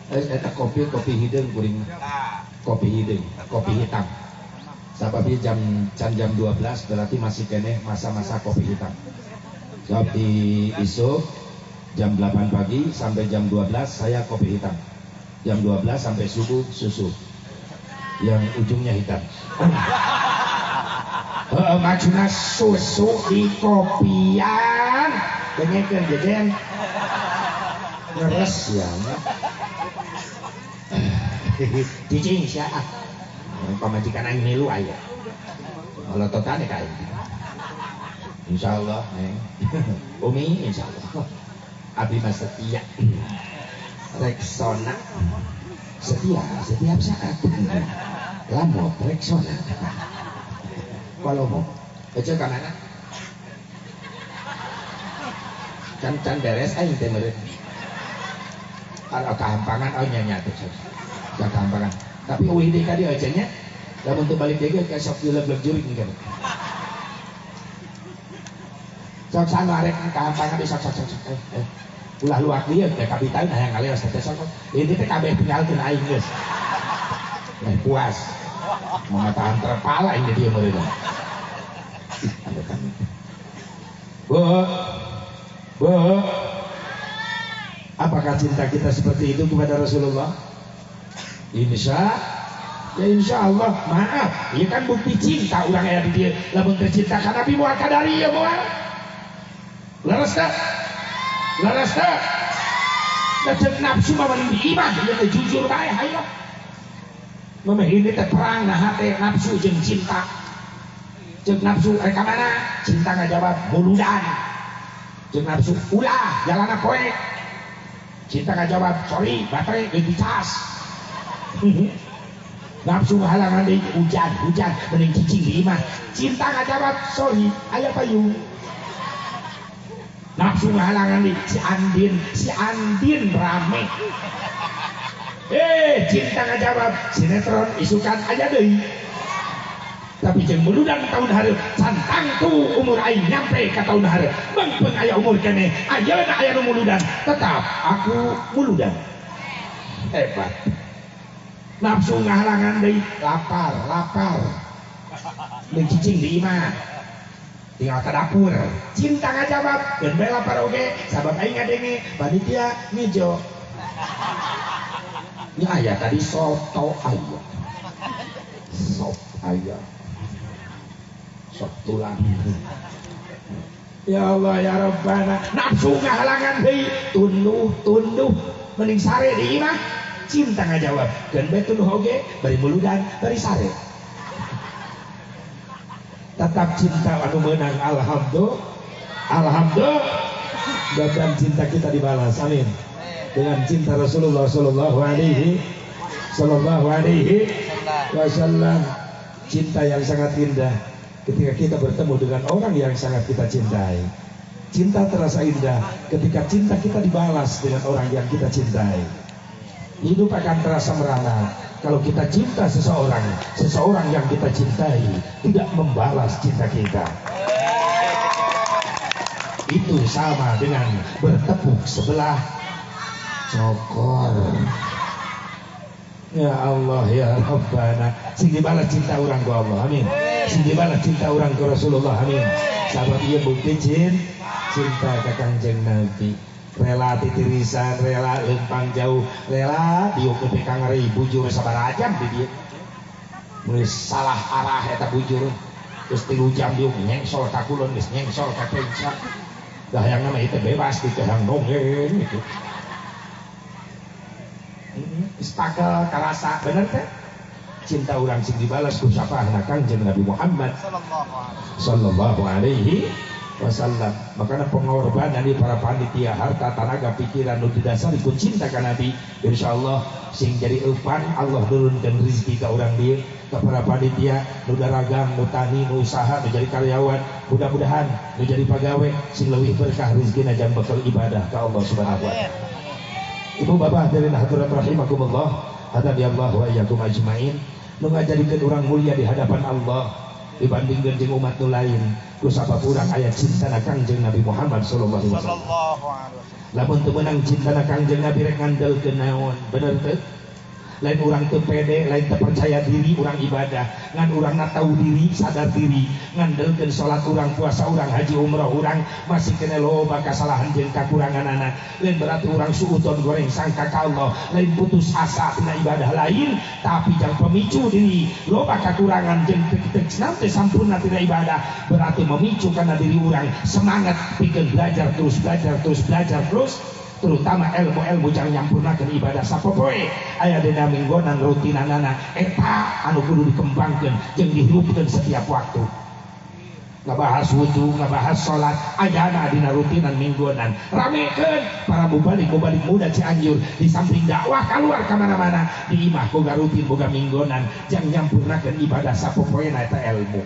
eta kopi hideung kuring kopi hideung kopi hitam sabab jam 12 berarti masih keneh masa-masa kopi hitam sebab di isuk jam 8 pagi sampai jam 12 saya kopi hitam jam 12 sampai subuh susu yang ujungnya hitam macuna susu di kopian dengekeun jejen ngeres ya cicing siapa pamajikan aing milu aya melototan ka aing insyaallah Umi insyaallah abdi mah setia Rexona setiap saat lamot Rexona kalau mau aja kan anak can beres aing teh meureun kalau kehampangan oh nya tuh gak kehampangan tapi eueuh deui ka dieu aja nya lamun teu balik deui ka sok dileg-leg jurig nih kan sok sangarek kehampangan bisa sok ulah luak dia teh kapital hayang ngaleos teh sok ini teh kabeh tinggalkeun aing geus puas mematahan terpala ini dia meureun Bu apakah cinta kita seperti itu kepada Rasulullah? Insya Allah maaf ini kan bukti cinta orang yang di dia lamun tercinta ka Nabi mual kadari ya mual leres tak da cek nafsu mah iman ieu teh jujur bae hayo mah ini teh perang nah hate nafsu jeung cinta cek nafsu ka mana cinta ngajawab muludan cek nafsu ulah jalana poe cinta ngajawab sorry baterai geus dicas nafsu halangan deui hujan mending cicing di imah cinta ngajawab sorry aya payung nafsu halangan deui si Andin rame cinta ngajawab sinetron isukan aya deui tapi jeung muludan tahun hareup santang tuh umur aing nyampe ka tahun hareup beung aya umur keneh ayeuna aya nu muludan tetap aku muludan hebat nafsu ngahalangan deui lapar deui cicing di imah tinggal ke dapur cinta ngajawab dan bae lapar oge sabab aing ngadenge panitia ngijo nya aya tadi soto aya sop aya sok tulang ya Allah ya Rabbana nafsu ngahalangan deui tunduh mending sare di imah cinta ngajawab dan bae tunduh oge bari muludan bari sare tetap cinta anu meunang alhamdulillah dan cinta kita dibalas amin dengan cinta Rasulullah sallallahu alaihi wasallam cinta yang sangat indah ketika kita bertemu dengan orang yang sangat kita cintai cinta terasa indah ketika cinta kita dibalas dengan orang yang kita cintai hidup akan terasa merana kalau kita cinta seseorang yang kita cintai tidak membalas cinta kita itu sama dengan bertepuk sebelah cokor ya Allah ya Rabbana sing dibalas cinta orang ku Allah amin sing dibalas cinta orang ku Rasulullah amin sabab ieu bukti cinta ka Kangjeng Nabi rela titirisan, rela lempang jauh, rela diuk nepi ka ngeri bujur sabarajan di dieu. Mulai salah arah eta bujur. Terus 3 jam diuk nyengsol ka kulon, geus nyengsol ka pencak. Dah yang nama itu bebas di kehang dongeng gitu. Istakel karasa bener teh. Cinta orang sing dibalas ku syafaatna Kangjeng Nabi Muhammad sallallahu alaihi wasallam. Makanya pengorbanan di para panitia harta tenaga pikiran nu didasari ku cinta ka Nabi, insyaallah sing jadi eupan Allah turunkeun rezeki ka urang dieu, ka para panitia nu daragang, nu tani, nu usaha, nu jadi karyawan, mudah-mudahan nu jadi pagawe sing leuwih berkah rezekina jang bakal ibadah ka Allah Subhanahu wa taala. Ibu bapak hadirin hadirat rahimakumullah, hadza wa iyyakum ajmain. Nu ngajadikeun urang mulia di hadapan Allah dibandingkeun jeung umat nu lain ku sabab urang aya cintana Kangjeng Nabi Muhammad sallallahu alaihi wasallam. Lamun teu meunang cintana Kangjeng Nabi rek ngandalkeun naon? Bener teu? Lain urang teu pede, lain teu percaya diri urang ibadah, ngan urang na tahu diri, sadar diri, ngandalkeun salat urang, puasa urang, haji umrah urang masih kena loba kasalahan jeung kakuranganana. Lain berarti urang suuton goreng sangka ka Allah, lain putus asa tina ibadah lain, tapi jang pemicu diri loba kakurangan jeung teu teu sampurna tina ibadah, berarti memicu kana diri urang semangat pikeun belajar terus, terutama ilmu-ilmu jang nyampurnakeun ibadah sapopoe aya dina minggonan rutinanana eta anu kudu dikembangkeun jeung dihirupkeun setiap waktu. Ngabahas wudu, ngabahas salat, ayana dina rutinan minggonan. Ramekeun para mubalik muda Cianjur di samping dakwah keluar ka mana-mana di imah boga rutin boga minggonan jang nyampurnakeun ibadah sapopoena eta ilmu.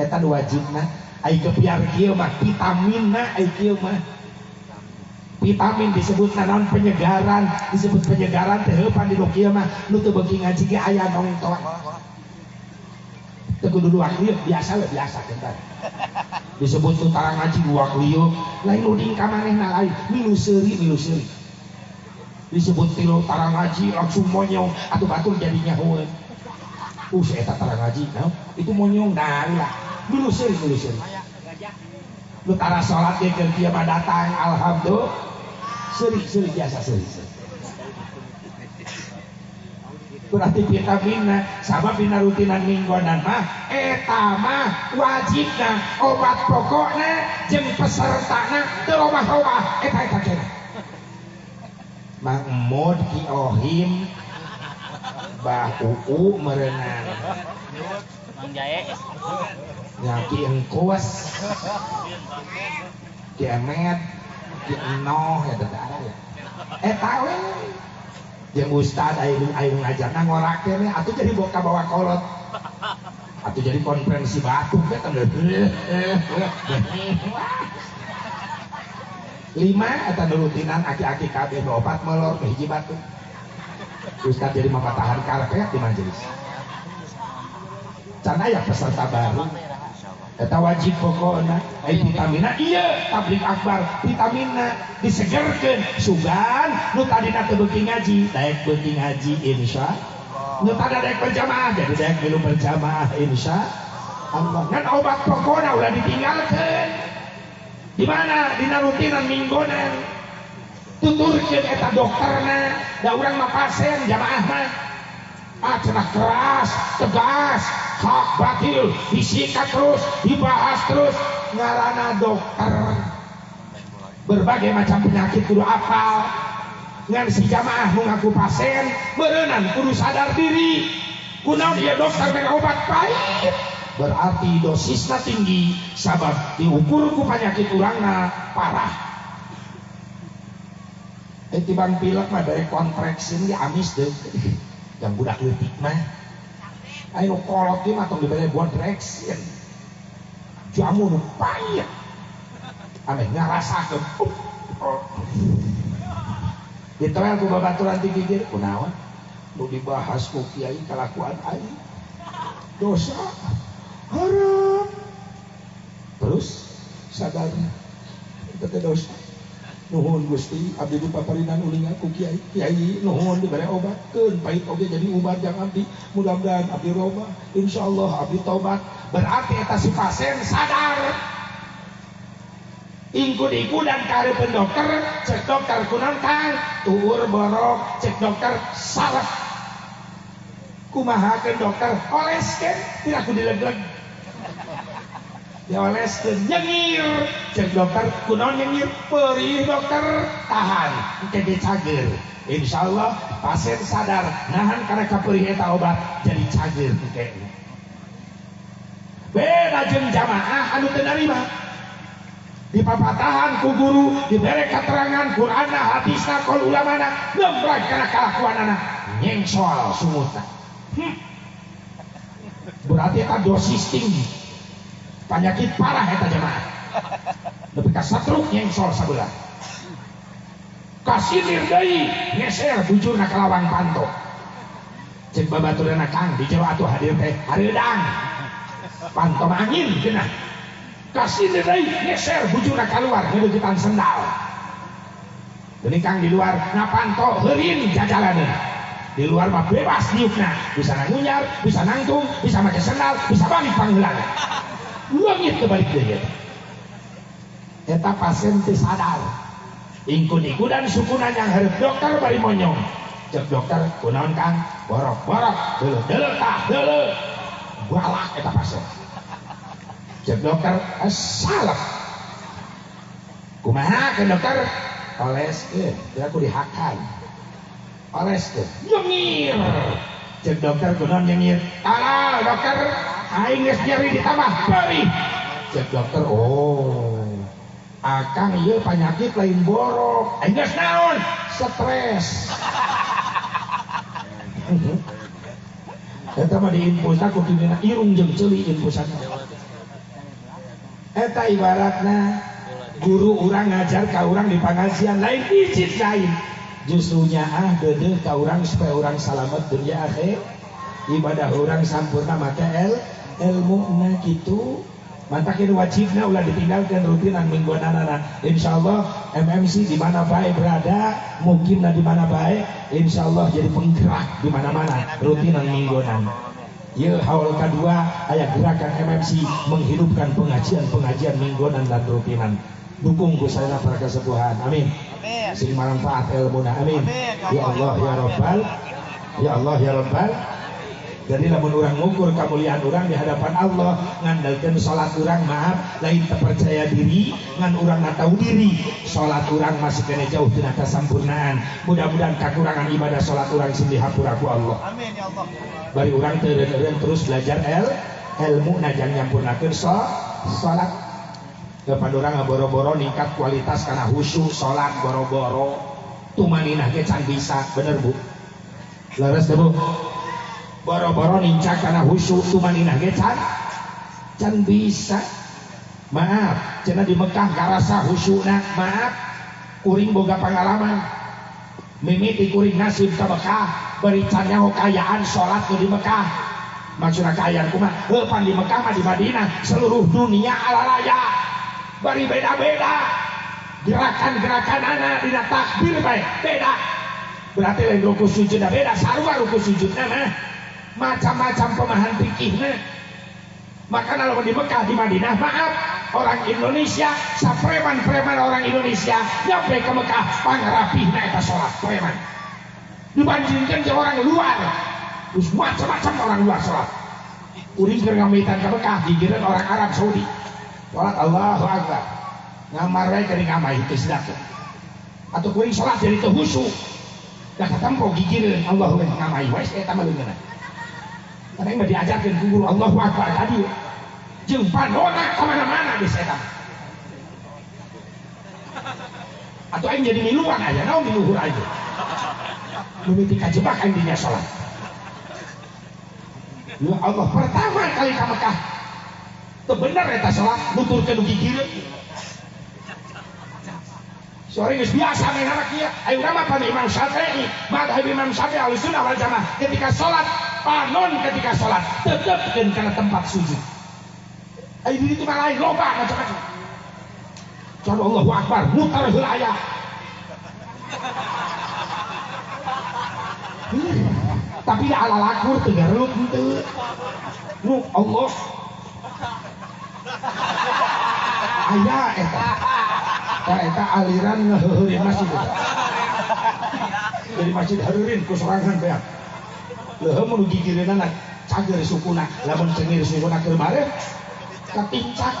Eta nu wajibna ai kepiar kieu mah vitaminna ai kieu mah. Vitamin disebut naon penyegaran, disebut penyegaran teh heupan di kieu mah nu teu beuki ngaji ge aya nongton. Teu kudu duak liuk, biasa kentar. Disebut nu tara ngaji duak liuk, lain uding ka manehna lain, milu seuri. Disebut tilu tara ngaji langsung monyong atuh batur jadi nyahoeun. Eta tara ngaji, naon? Itu monyong dari lah. Milu seuri. Lu tara salat ge keur kieu mah datang alhamdulillah. Seri biasa seri. Berarti vitaminna sama dina rutinan minggonan mah eta mah wajibna obat pokokna jeung pesertana teu omah-omah eta kena. Mang Mod Ki Ohim Bah Uu merenang Mang Jae Ki Engkus Ki Emet Ki Enoh ya tetara ya. Eta we. Jeung ustad aya ngajarna ngorakeun atuh jadi boka bawa kolot. Atuh jadi konferensi batu we teh. 5 eta rutinan aki-aki kabeh 4 melor ke hiji batu. Ustad jadi mapatahan karpet di majelis. Can aya peserta baru. Eta wajib pokokna ai vitamina iya tablik akbar vitamina disegerkeun sugan nu tadina teu beuki ngaji daek beuki ngaji insya nu tada daek berjamaah jadi daek milu berjamaah insya Allah. Ngan obat pokokna ulah ditinggalkeun di mana dina rutinan minggonan tuturkeun eta dokterna da urang mah pasien jamaah mah cenah keras tegas hak batil disikat terus dibahas terus ngaranna dokter berbagai macam penyakit kudu apal ngan si jamaah nu ngaku pasien beureunan kudu sadar diri kunaon ieu dokter meh obat pahit berarti dosisna tinggi sabab diukur ku penyakit urangna parah. Tibang pilek mah dari kontraksi ini amis deh yang budak leutik mah ayo kolot ieu mah tong dibere buat reaction jamu nu pahit ame ngarasakeun ditoel ku babaturan ti gigir kunaon nu dibahas ku kiai kalakuan aing dosa haram terus sadar itu teh dosa nuhun Gusti abdi dipaparinan uling aku kiai nuhun dibere obatkeun pahit oge jadi ubat jang abdi mudah-mudahan abdi robah insyaallah abdi tobat berarti eta si pasien sadar ingku dan kareupeun dokter cek dokter kunaon Kang tuur borok cek dokter salah kumaha ke dokter oleskeun tidak aku dilegleg dioleskeun nyengir cek dokter kunaon nyengir perih dokter tahan engke dicager insyaallah pasien sadar nahan karena kaperih eta obat jadi cager engke beda jeung jamaah anu teu narima dipapatahan ku guru dibere keterangan Qur'ana hadisna kol ulamana nembrag kana kalakuanana nyengsol sumutna berarti eta dosis tinggi penyakit parah eta jemaah lebih ka satruk nyengsol sabelah kasinir deui ngeser bujurna ka lawang panto cek babaturanna Kang di jero atuh hadir teh hareudang panto angin geunah kasih deui ngeser bujurna keluar ngeudeukeutan sendal geuning Kang di luar ngapanto heurin jajalaneun di luar mah bebas niupna bisa nangunyar bisa nangtung bisa make sendal bisa balik pangheulana leungit kebalik deui eta pasien teu sadar ingkun-ingkun dan sukuna yang hareup dokter bari monyong cek dokter kunaon Kang borok-borok deuleuh tah deuleuh balak eta pasien cek dokter salah kumaha ke dokter oleskeun teu aku dihakan oleskeun nyengir cek dokter kunaon nyengir tara dokter aing geus nyeri ditambah perih cek dokter oh akang ieu penyakit lain borok aing geus naon stres eta mah diinfusna ku pimpinan irung jeung ceuli infusanna eta ibaratna guru urang ngajar ka urang di pangajian lain izin lain justru nyaah deudeuh ka urang supaya urang salamet dunya akhir ibadah urang sampurna maka ilmu na kitu mantakeun wajibna ulah ditinggalkeun rutinan mingguanana insyaallah MMC di mana bae berada mungkinna di mana bae insyaallah jadi penggerak di mana-mana rutinan mingguanan. Ieu haul kedua aya gerakan MMC menghidupkan pengajian mingguan dan rutinan. Dukung ku saya para kesepuhan. Amin. Sing manfaat ilmuna. Amin. Ya Allah ya Rabbal. Ya Allah ya Rabbal. Jadi lamun urang ngukur kemuliaan urang di hadapan Allah ngandalkeun salat urang maaf lain terpercaya diri ngan urang tahu diri salat urang masih kena jauh tina kasampurnaan mudah-mudahan kakurangan ibadah salat urang sing dihapura ku Allah amin ya Allah bari urang teureun terus belajar ilmu najang nyampurnakeun salat depan urang boro-boro ningkat kualitas kana khusyuk salat boro-boro tumaninah ge can bisa bener Bu leres teh Bu boro-boro nincak karena khusyuk tumaninah ge can bisa maaf cenah di Mekah karasa khusyukna maaf kuring boga pengalaman mimiti kuring nasib ka Mekah bari can nyaho kayaan salat di Mekah maksudna kayaan kumaha heuh pan di Mekah mah di Madinah seluruh dunia alalaya bari beda-beda gerakan-gerakan anak dina takbir bae beda berarti lain ruku sujudna beda sarua ruku sujudna mah macam-macam pemahaman fikihnya maka kalau di Mekah di Madinah maaf orang Indonesia sapreman-preman orang Indonesia nyampe ke Mekah pangrapihna eta salat preman dibandingkan ke orang luar terus macam-macam orang luar salat uring keur ngamitan ke Mekah gigireun orang Arab Saudi salat Allahu Akbar ngamar wae keur ngamai teu sedap atau kuring salat jadi teu khusyuk da katampo gigireun Allahu Akbar ngamai wae eta mah leungeunna karena yang diajarkan ke guru Allahu Akbar tadi jeung panona kemana-mana di setan atau yang jadi miluan aja naon miluhur aja mimiti kajebak yang dinya sholat ya Allah pertama kali ke Mekah itu bener eta sholat nuturkeun ugi kieu sore geus biasa main anak kieu ayo urang mah Imam Syafi'i madhab Imam Syafi'i Ahlussunnah wal Jamaah ketika sholat panon ketika sholat tetepkeun kana tempat sujud ayo diri itu lain loba macam-macam cara Allahu Akbar mutar heula aya tapi da ala lakur teu gareup henteu nu Allah aya eta Eta aliran ngeheureun masjid. Jadi masjid hareureun ku sorangan beak. Leuheum nu gigireunana cager sukuna, lamun cengir sukuna keur bareng katincak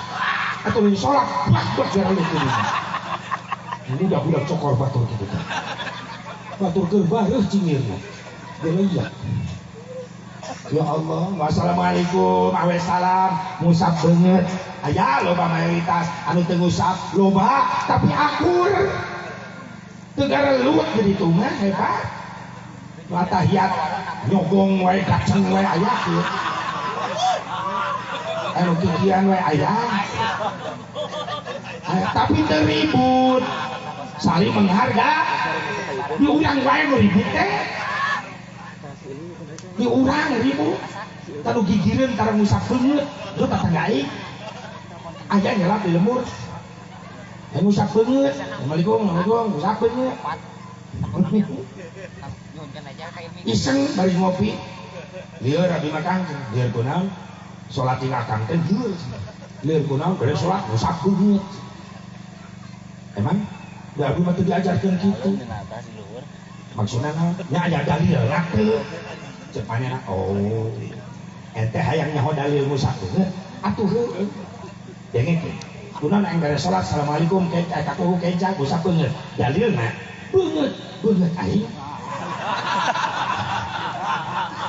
atuh nu salat bak gara itu. Budak-budak cokor batur kitu teh. Batur keur bareuh cingirna. Geuleuh. Ya Allah, wassalamualaikum, awe salam, ngusap beungeut. Aya loba mayoritas anu teu ngusap, loba tapi akur. Teu garelut jadi itu mah hebat. Latahiyat nyogong wae gaceng wae aya kieu. Anu kikian wae aya. Tapi teu ribut. Saling menghargai. Di urang wae nu ribut teh. Di urang ribut. Tanu gigireun tarang ngusap beungeut, lu tatanggaing. Aya nyelap di lemur. Ngusap beungeut. Assalamualaikum, ngusap beungeut. Iseng bari ngopi. Lieur abi makan, lieur kunaon? Salat di akang teh lieur. Lieur kunaon? Bere salat ngusap beungeut. Emang da abi mah teu diajarkeun kitu. Maksudna naon? Nya aya dalil teu. Cek manehna, oh. Ente hayang nyaho dalil ngusap beungeut. Atuh heueuh. Dengekeun. Kunaon aing bere salat assalamualaikum kakuhu kenca ngusap beungeut. Dalilna beungeut aing.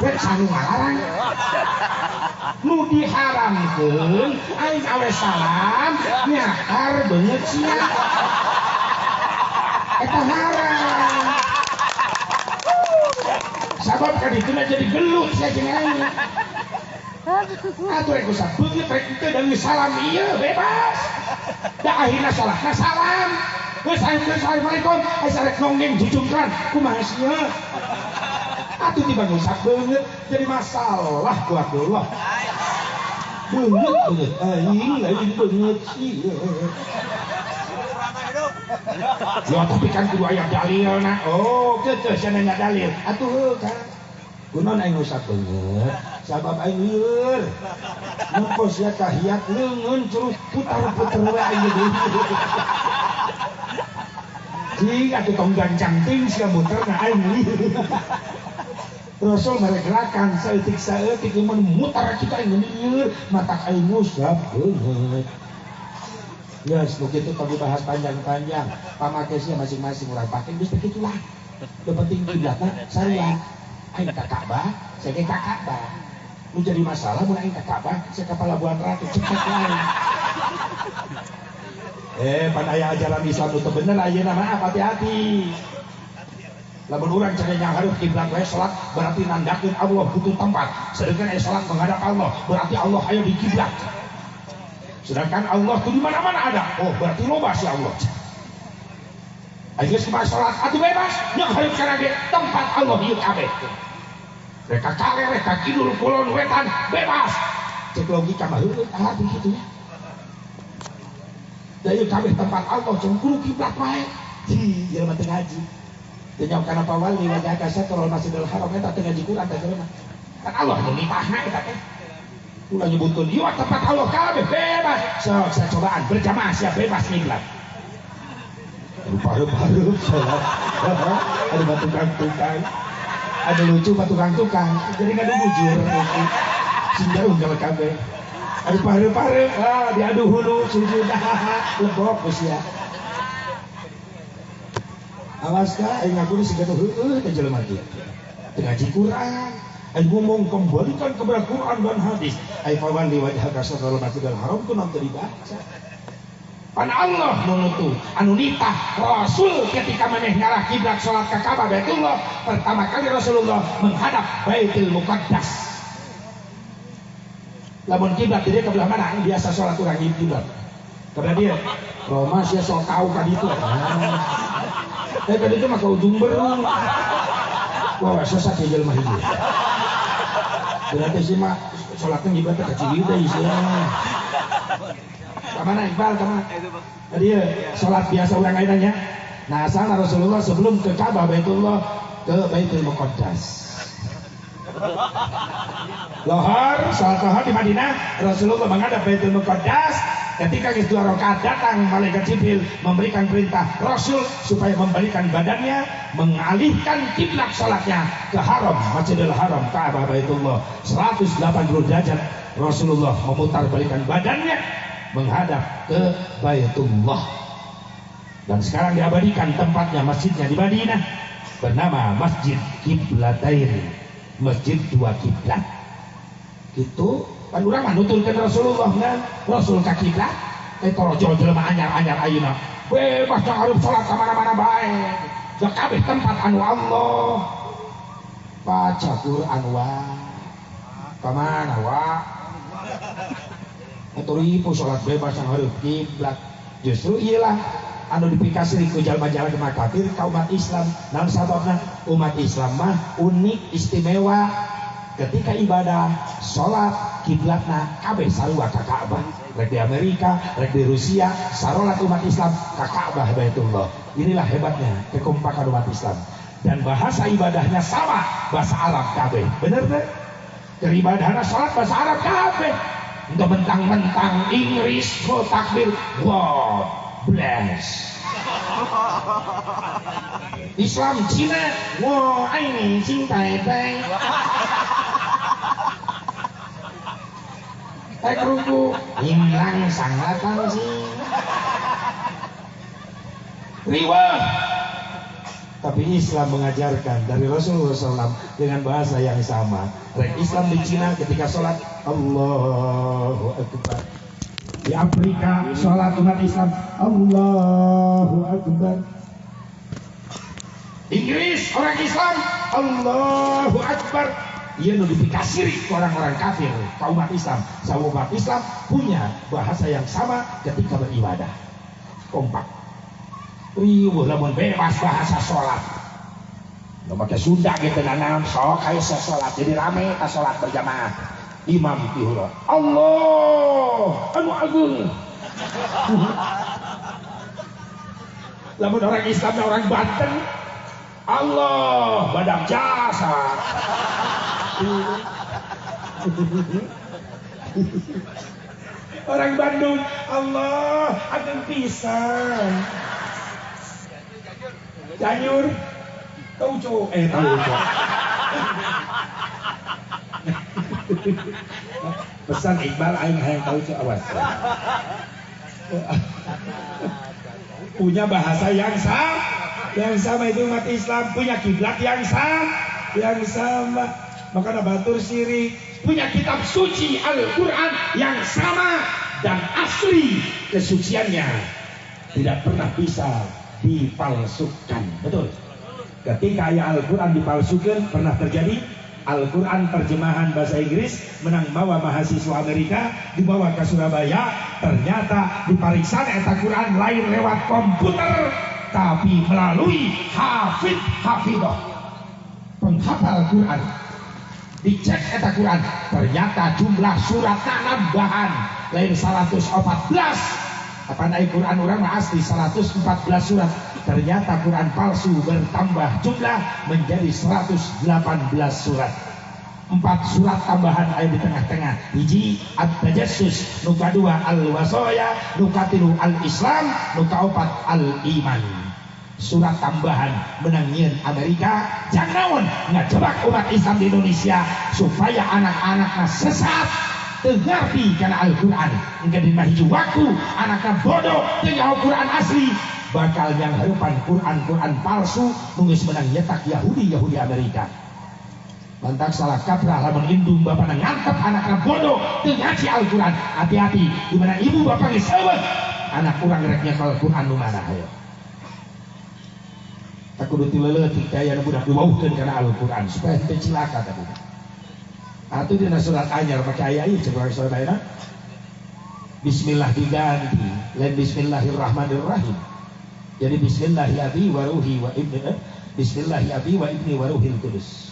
Rek sanu ngalarang. Nu diharamkeun aing awe salam nyakar beungeut sia. Eta haram. Sabab kadituna jadi gelut sia jeung aing. Atuh rek usah beungeut rek teu da salam ieu bebas. Da akhirna salatna salam. Geus assalamualaikum, asarek nonggeng jujungkan kumaha sia. Atuh tiba ngusap beungeut jadi masalah ku Abdullah. Beungeut aing lain beungeut ieu. Ya tapi kan kudu aya dalilna. Oh, teu sia nanya dalil. Atuh heuh kan. Kunaon aing ngusap beungeut? Sabab aing lieur. Napa sia tahiyat leungeun curuh putar-puter we aing deui. Jing atuh tong gancang ting sia muterna aing lieur. Rasul meregerakan saeutik mun mutar kita aing lieur mata aing ngusap beungeut. Geus nu kitu tong dibahas panjang-panjang. Pamake sia masing-masing urang pake geus begitulah. Teu penting kiblatna sarua. Aing ka Ka'bah, saya ka Ka'bah. Nu jadi masalah mun aing ka Ka'bah, saya ka Palabuhan Ratu cepat lain. Pan aya ajaran Islam nu teu bener ayeuna mah hati-hati. Lamun urang cenah yang hareup kiblat wae salat berarti nandakeun Allah butuh tempat. Sedangkan aya salat menghadap Allah berarti Allah aya di kiblat. Sedangkan Allah tuh di mana-mana ada. Oh, berarti loba si Allah. Ayeuna kumaha salat atuh bebas, nya hareup kana ge tempat Allah ieu kabeh. Reka kare, reka kidul, kulon, wetan, bebas. Cek logika mah heueuh tah begitu ya. Da ieu kabeh tempat Allah jeung kudu kiblat wae. Di jelema teu ngaji. Teu nyaho kana pawali wajah kasat kalau Masjidil Haram eta teu ngaji Quran teh jelema. Kan Allah nu nitahna eta teh. Ulah nyebutkeun ieu tempat Allah kabeh bebas. Sok cobaan berjamaah siap bebas kiblat. Rupa-rupa salat. Ada tukang-tukang. Ada lucu tukang-tukang. Jadi ngadu bujur. Sinjar unggal kabeh. Ada pare-pare. Diadu hulu sujud. Lebok usia. Awas ka aing ngaku siga teh heueuh teh jelema kieu. Teu ngaji Quran. Aing ngomong kembalikan kepada Quran dan hadis. Ai fawan li wajhaka syarrul masjidil haram kunaon teu dibaca. Pan Allah menutup anu nitah Rasul ketika maneh ngarah kiblat salat ka Ka'bah Baitullah pertama kali Rasulullah menghadap Baitul Muqaddas. Lamun kiblat dia ke belah mana? Biasa salat urang kiblat. Karena dia Roma sia sok tahu ka ditu. Tadi itu mah ka ujung berung. Wah, sesat ya jelema hiji. Berarti sih mah salatna kiblat ka Ciwidey sia. Kamana Iqbal kamana? Tadi salat biasa urang ayeuna nya. Nah, asalna Rasulullah sebelum ke Ka'bah Baitullah ke Baitul Muqaddas. Lohar, salat lohar di Madinah, Rasulullah menghadap Baitul Muqaddas, ketika geus 2 rakaat datang malaikat Jibril memberikan perintah Rasul supaya membalikan badannya, mengalihkan kiblat salatnya ke haram, Masjidil Haram, Ka'bah Baitullah 180 derajat. Rasulullah memutar balikan badannya menghadap ke Baitullah. Dan sekarang diabadikan tempatnya, masjidnya di Madinah bernama Masjid Kiblatain, Masjid 2 kiblat. Gitu kan urang mah nuturkeun Rasulullah kan, Rasul ka kiblat. Torojo jelema anyar-anyar ayeuna bebas hareup salat ka mana-mana bae. Da kabeh tempat anu Allah. Baca Quran wa. Ka mana wa? Aturipu salat bebas hareup kiblat. Justru iyalah anu dipikasi ku jalma-jalma kafir ka umat Islam. Naon sababna? Umat Islam mah unik, istimewa. Ketika ibadah salat kiblatna kabeh sarua ka Ka'bah. Rek di Amerika, rek di Rusia, sarolat umat Islam ka Ka'bah Baitullah. Inilah hebatnya kekompakan umat Islam. Dan bahasa ibadahnya sama, bahasa Arab kabeh. Bener teh? Keribadahna salat bahasa Arab kabeh. Untuk mentang-mentang Inggris go takbir God bless. Islam Cina, wah ini cintai bang. Tek ruku, imlang sangatang sih. Riwah. Tapi Islam mengajarkan dari Rasulullah SAW dengan bahasa yang sama. Rek Islam di Cina ketika sholat Allahu Akbar. Di Afrika sholat umat Islam Allahu Akbar. Inggris orang Islam Allahu Akbar. Ia notifikasi ke orang-orang kafir, kaum umat Islam. Semua umat Islam punya bahasa yang sama ketika beribadah. Kompak. Riuh lamun bebas bahasa sholat. Lo pakai Sunda gitu nanam sok kayak sholat jadi rame ka sholat berjamaah. Imam pihula Allah anu agung. Lamun orang Islam orang Banten Allah badak jasa. Orang Bandung Allah agung pisan. Janyur tauco tauco. Pesan Iqbal aing hayang tauco awas. Punya bahasa yang sama itu umat Islam, punya kiblat yang sama. Maka batur siri punya kitab suci Al-Quran yang sama dan asli kesuciannya tidak pernah bisa dipalsukan. Betul. Ketika ayat Al-Quran dipalsukan pernah terjadi. Al-Quran terjemahan bahasa Inggris menang bawa mahasiswa Amerika dibawa ke Surabaya, ternyata dipariksa eta Quran lain lewat komputer tapi melalui hafidah penghafal Quran. Dicek eta Quran ternyata jumlah surat nambahan lain 114. Apa naik Quran orang asli 114 surat, ternyata Quran palsu bertambah jumlah menjadi 118 surat. 4 surat tambahan ayat di tengah-tengah. Hiji at-tajassus, nuka 2 al-wasaya, nuka 3 al-islam, nuka 4 al-iman. Surat tambahan menangin Amerika jangan ngajebak umat Islam di Indonesia supaya anak-anaknya sesat tengerti karena Al-Quran enggak dimahiju waktu anaknya bodoh dengan Al-Quran asli bakal yang harupan Quran palsu nunggu menang nyetak Yahudi Amerika. Mantak salah kaprah lamun indung bapak ngangkep anaknya bodoh ngaji Al-Quran. Hati-hati dimana ibu bapak ngesewet anak kurang reknya Al-Quran lu mana ayo tak kudu tileleut daya budak diwauhkeun karena Al-Quran supaya teu cilaka tadi. Atuh dina surat Anyar pakai ayat coba saudara. Bismillah diganti lain Bismillahirrahmanirrahim. Jadi Bismillahi abi wa ruhi wa ibni Bismillahi abi wa ibni wa ruhil qudus.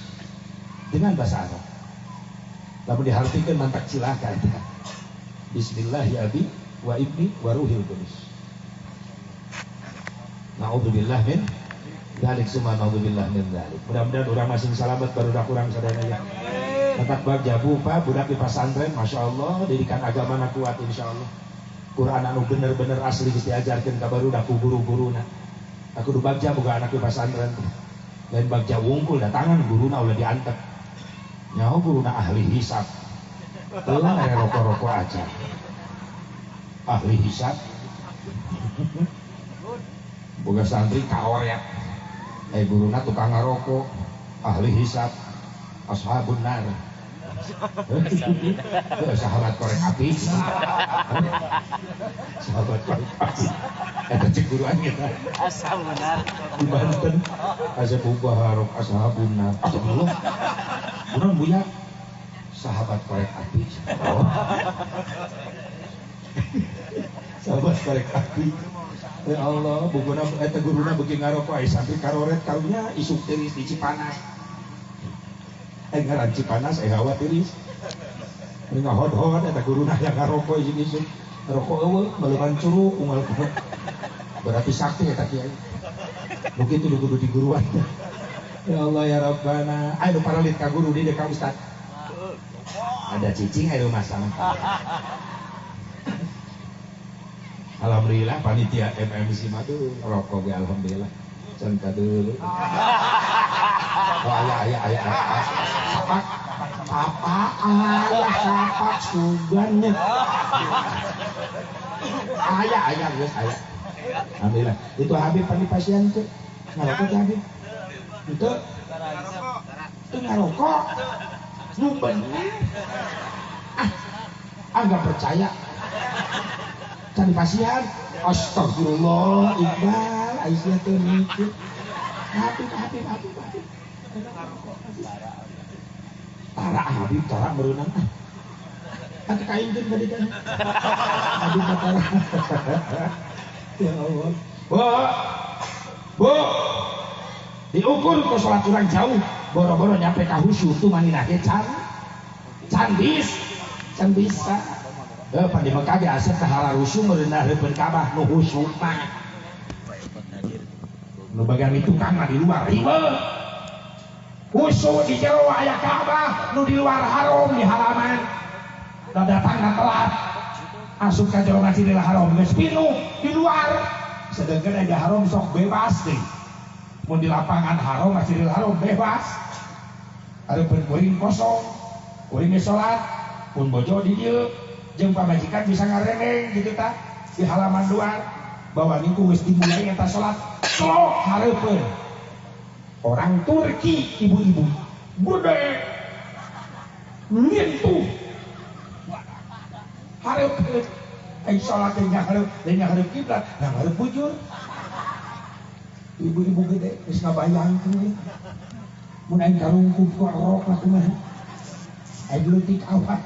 Dengan bahasa Arab. Lalu dihartikan mantak cilaka itu. Bismillahi abi wa ibni wa ruhil qudus. Na'udzubillah min dzalik summa na'udzubillah min dzalik. Mudah-mudahan orang masing salamet barudak urang sadaya ya. Tetap bagja bupa budak di pesantren, masya Allah, didikan agama kuat insya Allah. Quran anu bener-bener asli geus diajarkeun ka barudak ku guru-guruna. Aku du bagja boga anak di pasantren. Lain bagja wungkul datangan guruna ulah diantep. Nyaho guruna ahli hisab. Teulah aya rokok-rokok aja. Ahli hisab. Boga santri kaoret. Guruna tukang ngarokok, ahli hisab. Ashabun nar. Sahabat korek api. Sahabat korek api. Eta cek guruan kita. Ashabun nar. Di Banten asa bubaharok ashabun nar. Allah. Urang buya sahabat korek api. Sahabat korek api. Ya Allah, buguna eta guruna beuki ngarokok aya santri karoret karunya isuk teuris di Cipanas. Ngaran Cipanas gawa tiris. Ini hod-hod eta guruna yang ngarokok isuk-isuk. Rokok eueuh meuleman curug unggal berarti sakti eta kiai. Begitu kudu di guruan. Ya Allah ya Rabbana. Ayo paralit ka guru di dekat Ustaz. Ada cicing ayo masang. Alhamdulillah panitia MMC mah tuh rokok ge alhamdulillah. Can ka deuleu. Oh aya. Sapak. Sapak sugan. Aya geus aya. Alhamdulillah. Itu Habib pagi pasien tuh. Ngarokok tuh Habib. Itu ngarokok. Nu bener. Enggak percaya. Cari pasien. Astagfirullah, Iqbal, Aisyah teh mikir. Habib. Tara Habib, tara berenang. Pakai kain kan tadi kan. Habib tara. Ya Allah. Bu. Diukur ke sholat urang jauh. Boro-boro nyampe ka husu tuh manina ge can bisa. Pan di Mekah ge asep ka halal husu meunah reupeun Ka'bah nu husu mah. Nu bagian itu kan di luar ribet. Husu di jero aya Ka'bah, nu di luar haram di halaman. Da datangna telat. Asup ka jero Masjidil Haram geus pinuh di luar. Sedangkan ada haram sok bebas deh. Mun di lapangan haram Masjidil Haram bebas. Hareupeun kuring kosong. Kuring salat pun bojo di dieu. Jeung pamajikan bisa ngareneng gitu ta di halaman luar bahwa niku geus dimulai eta salat slow hareupeun orang Turki ibu-ibu gede nyentuh hareupeun ai salat teh hareup kiblat hareup bujur ibu-ibu gede geus ngabayangkeun mun aing karungkung ku rok lah kumaha ai leutik awak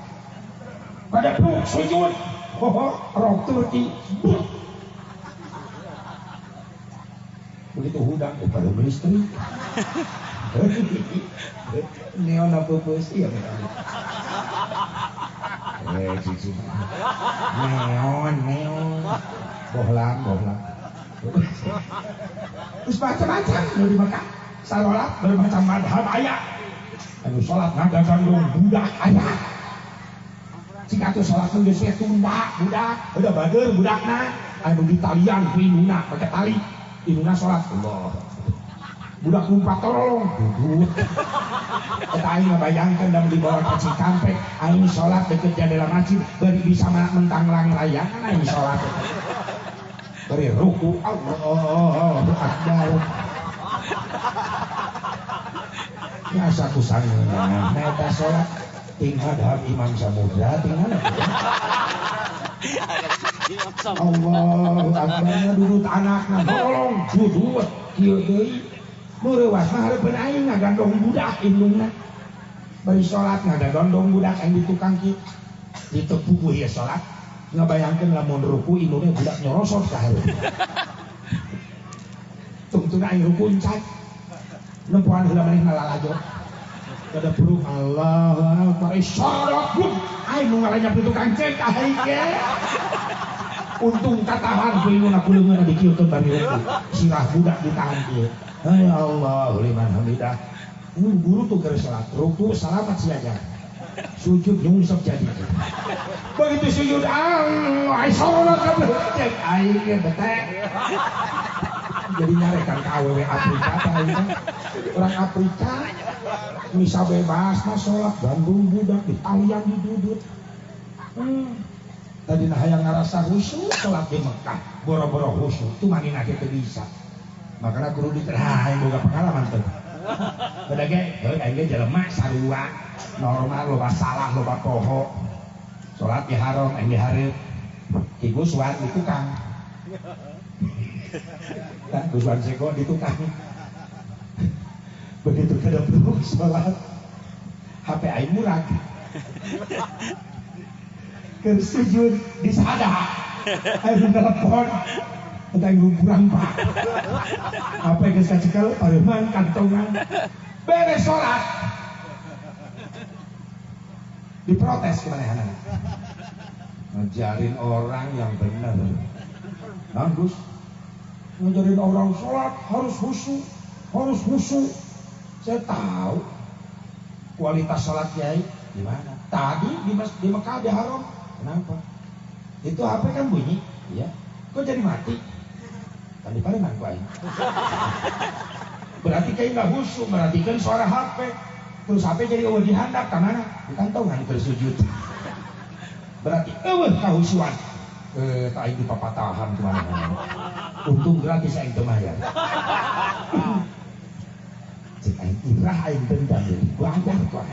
pada peluk sujud rok Turki begitu hudang pada beristri neon apa pes iya cici neon bohlang terus macam-macam di Mekah salat bermacam madhab ayat anu salat ngagandung budak ayat jika tuh sholat geus we tunda budak udah bager budakna anu di talian ku induna pakai tali induna sholat Allah budak numpak tolong duduk eta aing ngabayangkeun da di bawah ka Cikampek aing sholat deket jendela masjid bari bisa mentang lang layangan aing sholat bari ruku Allahu akbar ya satu sangeuna eta sholat tinggal hadap Imam Samudra tinggal Allahu Akbar durut anakna tolong dudut kieu deui meurewas mah hareupeun aing ngagandong budak indungna bari salat ngagandong budak aing di tukang kieu ditepuk ku ieu salat ngabayangkeun lamun ruku indungna budak nyorosot ka hareup tungtuna aing ruku encak nempuan heula maneh nalalajo kada perlu Allah Akbar isyarat blum aing nu ngaranya tukang cek aing ge untung katahan ku induna kuleungeun dikieukeun bari ruku sirah budak ditahan kieu ya Allah liman hamidah guru tuh keur salat ruku salamat siaga sujud nyungsep jadi. Begitu sujud ai salat kabeh cek aing ge betek. Jadi nyarekan ka awewe Afrika tah aing orang Afrika misa bebas mah salat Bandung budak di talian di dudut. Tadi nah hayang ngarasa khusyuk salat di Mekah boro-boro khusyuk tuh manina teu bisa. Makanya kudu diteraha yang boga pengalaman tuh. Beda ge, aing ge jelema sarua normal loba salah loba poho. Salat di haram aing di hareup. Ki Guswan di tukang. Kan Guswan sego di tukang. Begitu kedep salat HP aing murag. Keur sujud di sada. Aing telepon entah yang kurang pak apa yang saya cekal pareman kantongan beres sholat diprotes kemana-mana ngajarin orang yang benar bagus ngajarin orang sholat harus khusyuk saya tahu kualitas sholat kiai gimana tadi di Mekah di Haram kenapa itu HP kan bunyi ya kok jadi mati tadi paling nangku aing. Berarti kayak nggak khusyuk, merhatikan suara HP, terus HP jadi di handap kemana? Di kantongan bersujud. Berarti kahusuan. Tak aing di papatahan kemana-mana. Untung gratis aing temayar. Cek aing irah aing dendam jadi banggar kok.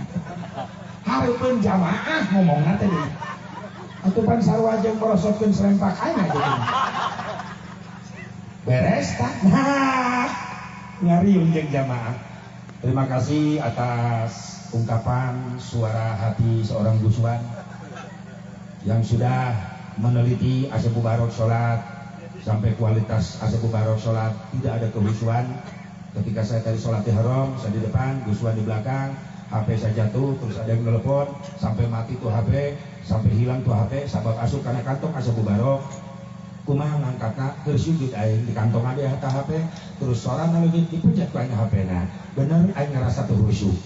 Hareupeun jamaah ngomongna teh deui. Atupan sarua jeung merosotkeun serempak aing aja. Beres tak? Nah, ngariung jeung jamaah. Terima kasih atas ungkapan suara hati seorang Guswan yang sudah meneliti Asep Mubarok sholat sampai kualitas Asep Mubarok sholat tidak ada kehusuan. Ketika saya tadi sholat di Haram, saya di depan, Guswan di belakang, HP saya jatuh, terus ada yang telepon, sampai mati tuh HP, sampai hilang tuh HP, sabab asup karena kantong Asep Mubarok. Kumaha ngangkatna keur sujud aing di kantong ade eta HP terus sorana leuwih dipencet ku aing HP-na bener aing ngarasa teu khusyuk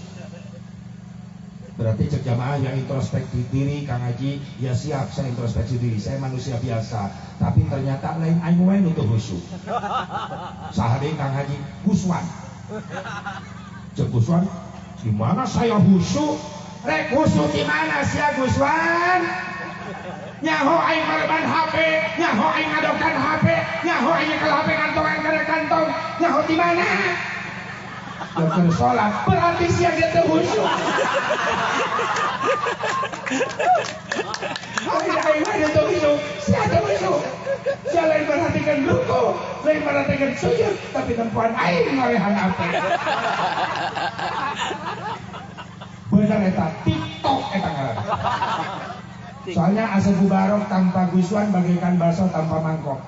berarti cek jamaah yang introspeksi diri Kang Haji ya siap saya introspeksi diri saya manusia biasa tapi ternyata lain aing wae nu teu khusyuk saha deui Kang Haji Guswan cek Guswan di mana saya khusyuk rek khusyuk di mana sia Guswan nyaho aing mereban HP, nyaho aing ngadokan HP, nyaho aing kalau HP kantongan kada kantong, nyaho di mana? Dokter sholat, berarti siang dia terkhusyuk. Aing dia terkhusyuk, siang terkhusyuk. Dia lain perhatikan ruku, lain perhatikan sujud, tapi tempuan aing ngorehan HP. Benar eta TikTok eta ngaran. Soalnya Asep Mubarok tanpa Guswan bagaikan bakso tanpa mangkok.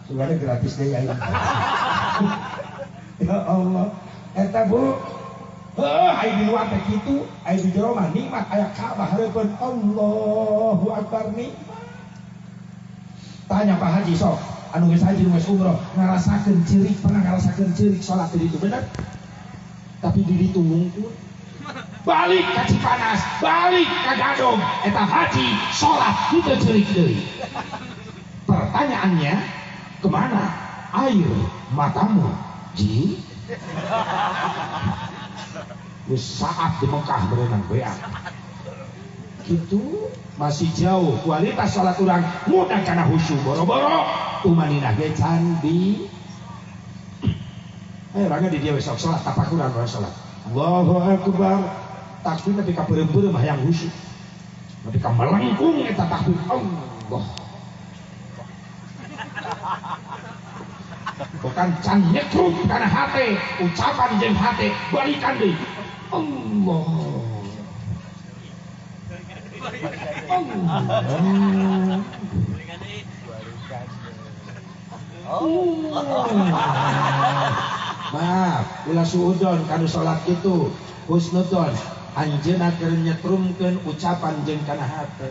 Sudah gratis deh ya. Ya Allah, eta Bu, ayo di luar teh kitu, ayo di jero mah nikmat aya Ka'bah hareupeun Allahu Akbar nikmat. Tanya Pak Haji sok, anu geus haji geus umroh, ngarasakeun ceurik pernah ngarasakeun ceurik salat di ditu bener? Tapi di ditu ngungkul. Balik ka Cipanas, balik ka Gadong, eta haji sholat itu ceurik deui. Pertanyaannya, kemana air matamu, Ji? Wis saat di Mekah berenang beak. Gitu masih jauh kualitas sholat urang mudah kana khusyuk boro-boro tumaninah ge candi. Ayo rangga di dia besok sholat tapakuran orang sholat. Allahu Akbar. Takbir tapi kaberem-berem mah yang khusyuk. Tapi kamelengkung eta takbir Allah. Bukan can nyekrut karena hati, ucapan jeung hati balikan deui. Allah. Maaf, ulah suudon kanu salat kitu. Husnudon anjeunna keur nyetrumkeun ucapan jeung kana hate.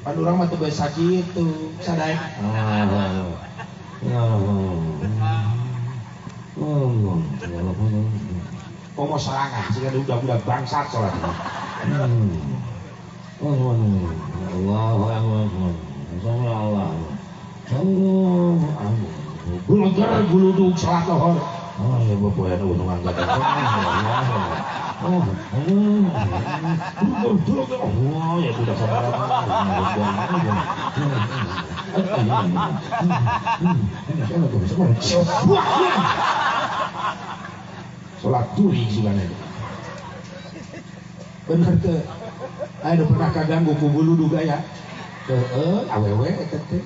Pan urang mah teu bae sakitu, sadae. komo serangan sehingga udah bangsat sholat. Allahu Akbar. Allah. Bulagar guludug sholat lohor. Oh ya bapak ya udah ngangkat. Oh ya sudah sabar. Sholat duri sebenarnya. Bener tuh. Ayo pernah kaganggu ku guludug aya. Awewe eta teh.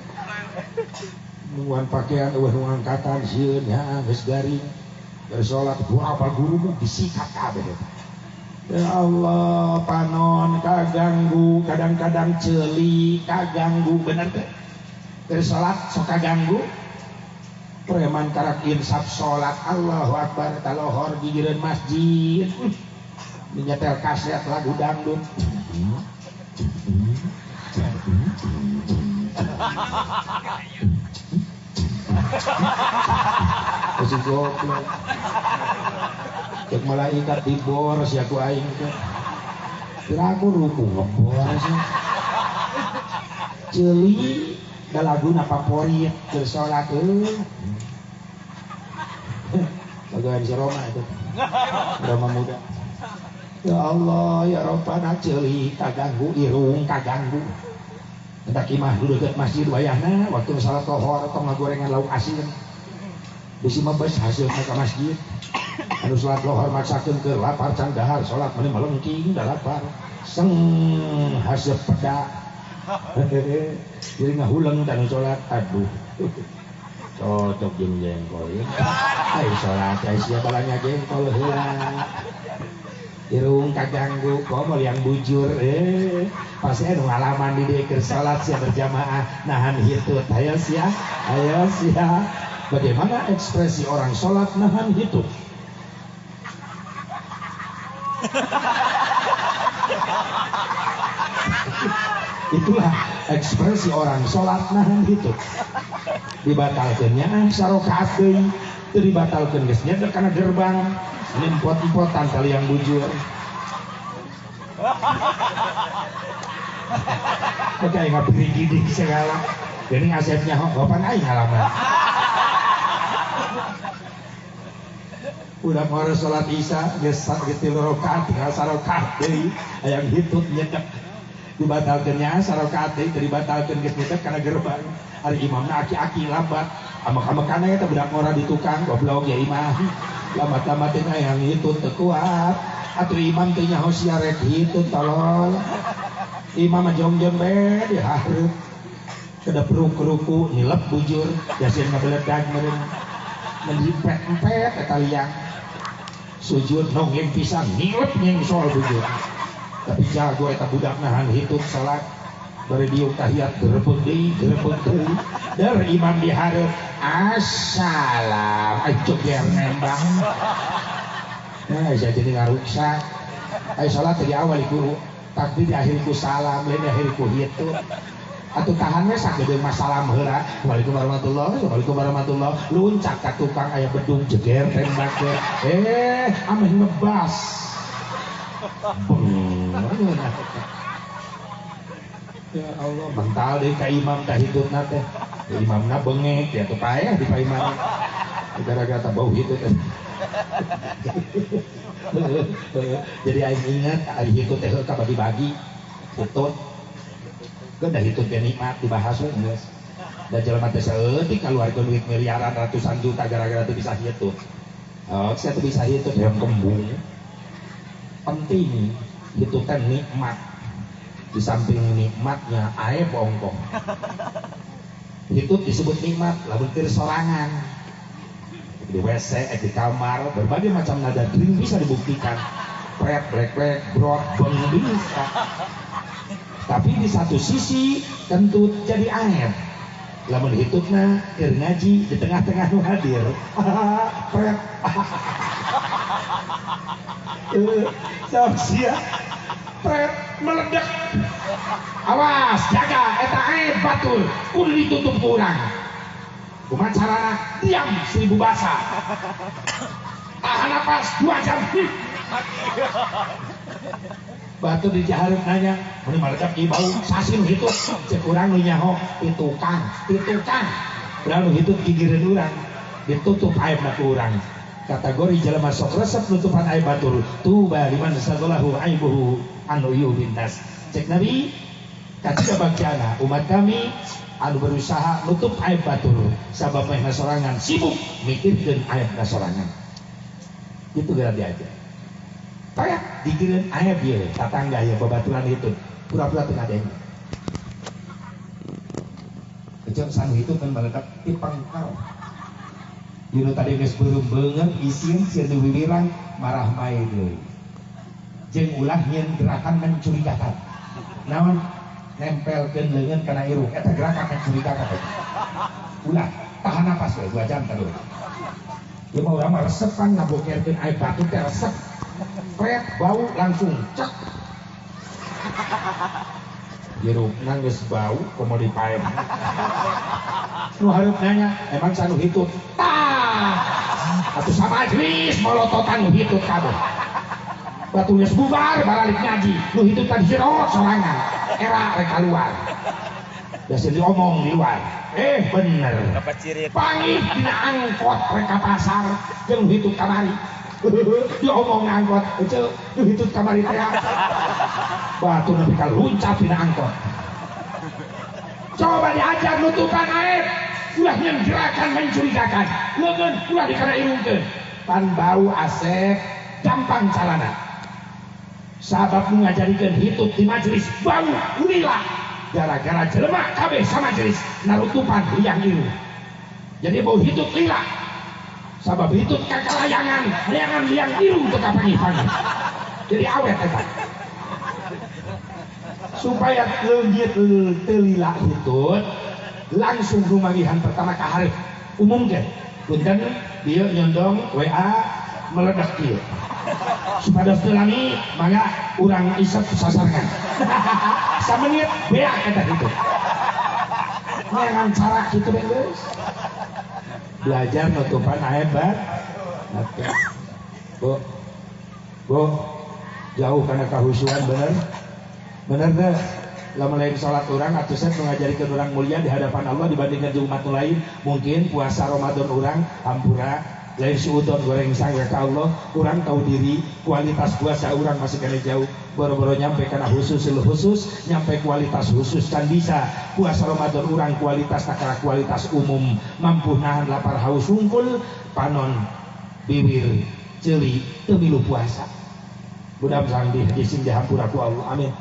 Nunguan pakaian nunguan angkatan sieun nya geus garing. Bersolat dua apa guru disikat kabeh. Ya Allah, panon kaganggu, kadang-kadang celi kaganggu bener teh. Bersolat sok kaganggu. Preman karak insaf sholat Allahu Akbar talohor gigireun masjid. Menyetel kaset lagu dangdut. Masih goblok. Cek malaikat dibor si aku aing teh. Kira aku ruku ngebor sih. Ceuli da laguna favorit keur salat Laguan si Roma itu. Roma muda. Ya Allah, ya Rabbana ceuli kaganggu irung kaganggu. Hendak imah dulu dekat masjid wayahna waktu salat lohor tong ngagorengan lauk asin. Bisi mabes hasilna ka masjid. Anu salat lohor maksakeun keur lapar can dahar salat meni malengking da lapar. Seng hasil peda. Jadi ngahuleng dan salat aduh. Cocok jeung jengkol. Ai salat ai sia balanya jengkol heula. Irung kaganggu komo yang bujur pasti anu ngalaman di dieu keur salat sia berjamaah nahan hitut ayo sia bagaimana ekspresi orang salat nahan hitut itulah ekspresi orang salat nahan hitut dibatalkeunnya sarokaat deui teu dibatalkeun geus nyedek kana gerbang limpot-impotan kali yang bujur. Kayak nggak beri gidik segala. Jadi ngasepnya bapak aing halaman. Udah mau sholat isya, geus tilu rakaat, tinggal sarokaat deui, aya hitut nyedek. Dibatalkeunnya sarokaat deui, teu dibatalkeun geus nyedek kana gerbang. Ari imamna aki-aki lambat, amek-amekana eta budak ngora di tukang goblok ya imam. Lambat-lambatin yang hitut teu kuat. Atuh imam teh nyaho sia rek hitut tolol. Imam mah jongjong be dihareup. Kada peruk-ruku nilep bujur, yasin ngabeledag meureun. Mendimpet-empet eta liang. Sujud nonggeng pisan nilep nyeng soal bujur. Tapi jago eta budak nahan hitut salat. Bari diuk tahiyat gerebeg deui. Dar imam dihareup assalam ayo biar nembang. Nah, saya jadi ngaruksa. Ayo salat dari awal guru, takbir di akhir ku salam, lain di akhir ku hitut. Atuh tahan we sagedeung masalah heula. Waalaikumsalam warahmatullahi. Luncak ka tukang aya bedung jeger tembak ge. Ameh ngebas. Ya Allah, mental deh ka imam ka hitutna teh. Imamna bengek ya teu paeh di paimana. Gara-gara bau hitut. Jadi aing ingat ari hitut teh ka bagi-bagi. Hitut. Geus da hitut teh nikmat dibahas we geus. Da jelema teh saeutik kaluarkeun duit miliaran ratusan juta gara-gara teu bisa hitut. Oh, saya teu bisa hitut yang kembung. Penting hitut teh nikmat. Di samping nikmatnya ae bongkong. Hitut disebut nikmat lamun keur sorangan. Di WC, di kamar, berbagai macam nada drink bisa dibuktikan. Pret, brek, brot, beng bisa. Tapi di satu sisi kentut jadi air. Lamun hitutna keur ngaji di tengah-tengah nu hadir. Pret. Sia. Pret meledak. Awas, jaga eta air batur, kudu ditutup kurang. Kumaha carana? Diam 1000 basa. tahan napas 2 jam. Batu di jaharep nanya, mun malecak ieu bau sasin gitu, cek urang nu nyaho pitukan. Urang nu hitut gigireun urang, ditutup aibna ku urang. Kategori jelema sok resep nutupan aib batur, tuba liman sagolahu aibuhu anu yuhindas. Cek Nabi, katiga bagjana umat kami anu berusaha nutup aib batur, sabab meh sorangan sibuk mikirkeun aib sorangan. Itu gara diajar. Kayak dikirin aib ya, tatangga ya babaturan itu, pura-pura teu ngadeng. Kecil sanu itu kan meledak di pangkal. Dulu tadi geus beureum beungeut isin sieun wiwirang marah mae deui. Jeung ulah nyeun gerakan mencurigakan. Naon nempelkeun leungeun kana irung eta gerakan mencurigakan. Ulah tahan napas we 2 jam tadi. Ieu mah urang mah resep kan ngabokerkeun air batu teh resep. Pret bau langsung cek. Jeruk nangis bau komo dipaen. Nu hareup nanya emang sanu hitut. Atuh sama majlis molototan nu hitut kabeh. Batunya bubar balik ngaji. Nu hitut tadi jero sorangan. Era rek keluar. Biasa diomong di luar. Bener. Pangih dina angkot rek ka pasar jeung hitut kamari. Diomong angkot, nu hitut kamari teh. Batu nepi ka luncat dina angkot. Coba diajar nutupan aib. Ulah nyen gerakan mencurigakan. Leungeun ulah dikana irungkeun. Pan bau asep gampang calana. Sabab nu ngajarikeun hitut di majelis bau ulila. Gara-gara jelema kabeh sa majelis narutupan liang irung. Jadi bau hitut lila. Sabab hitut kakalayangan, layangan liang irung teu kapangi-pangi. Jadi awet eta. Supaya leungit teu lila hitut langsung rumagihan pertama ka hareup umumkeun. Punten dieu nyondong WA meledak kieu. Supados teu lami mangga urang isep sasarangan. Samenit beak eta kitu. Jangan cara kitu we geus. Belajar nutupan aib batur. Bu, jauh karena kehusuan bener deh. Lamun lain salat urang atuh set ngajarikeun urang mulia di hadapan Allah dibandingkan jeung umat lain. Mungkin puasa Ramadan urang hampura lain suudon goreng sangga ka Allah, urang tahu diri kualitas puasa urang masih kena jauh. Boro-boro nyampe kana khusus, nyampe kualitas khusus kan bisa. Puasa Ramadan urang kualitas takara kualitas umum, mampu nahan lapar haus hungkul, panon bibir ceuli teu milu puasa. Mudah-mudahan disin dihampura ku Allah. Amin.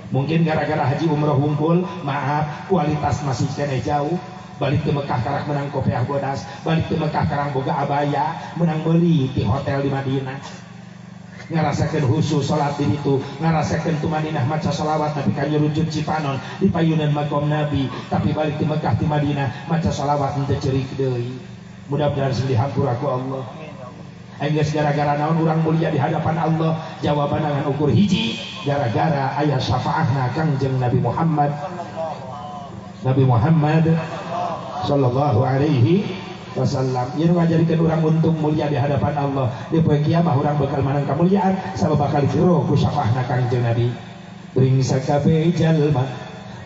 Mungkin gara-gara haji umroh hungkul, maaf kualitas masih kena jauh. Balik ke Mekah karang menang kopiah bodas, balik ke Mekah karang boga abaya, menang beli di hotel di Madinah. Ngarasakeun khusus salat di ditu, ngarasakeun tu Madinah maca shalawat tapi ka nyurujud Cipanon di payunan makom Nabi, tapi balik ke Mekah di Madinah maca shalawat henteu ceurik deui. Mudah-mudahan sing dihampura ku Allah. Enggeus gara-gara naon urang mulia di hadapan Allah, jawaban dengan ukur hiji, gara-gara aya syafaatna Kangjeng Nabi Muhammad sallallahu alaihi wasallam. Ieu ngajarikeun urang untung mulia di hadapan Allah. Di poe kiamah urang bakal manang kamuliaan sabab bakal dijero ku syafaatna Kangjeng Nabi. Ring sakabeh jalma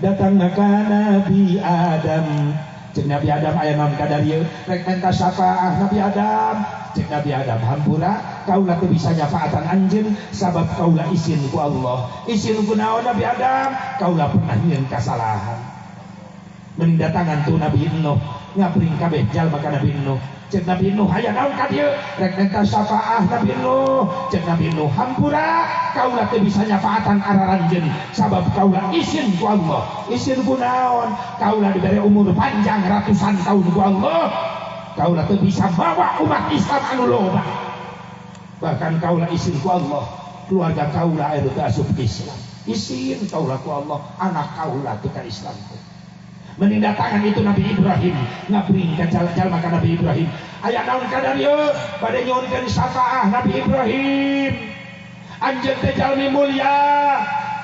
datangna ka Nabi Adam. Cek Nabi Adam aya naon kadarieu rek minta syafaat Nabi Adam. Cek Nabi Adam hampura kaulah teu bisa nyafaatan anjeun sabab kaulah izin ku Allah. Izin ku naon Nabi Adam? Kaulah pernah nyieun kasalahan. Mending datangan tu Nabi Nuh ngabring kabeh jalma ka Nabi Nuh. Cek Nabi Nuh aya naon ka dieu rek minta syafaat Nabi Nuh. Cek Nabi Nuh hampura kaulah teu bisa nyafaatan araranjeun sabab kaulah izin ku Allah. Izin ku naon? Kaulah diberi umur panjang ratusan tahun ku Allah. Kaulah teu bisa bawa umat Islam anu loba. Bahkan kaulah izin ku Allah, keluarga kaulah anu teu asup Islam. Izin kaulah ku Allah, anak kaulah teu ka Islam. Mending datangan itu Nabi Ibrahim, ngabring ka jalma ka Nabi Ibrahim. Aya naon kadarieu bade nyuhunkeun syafaat Nabi Ibrahim. Anjeun teh jalmi mulia,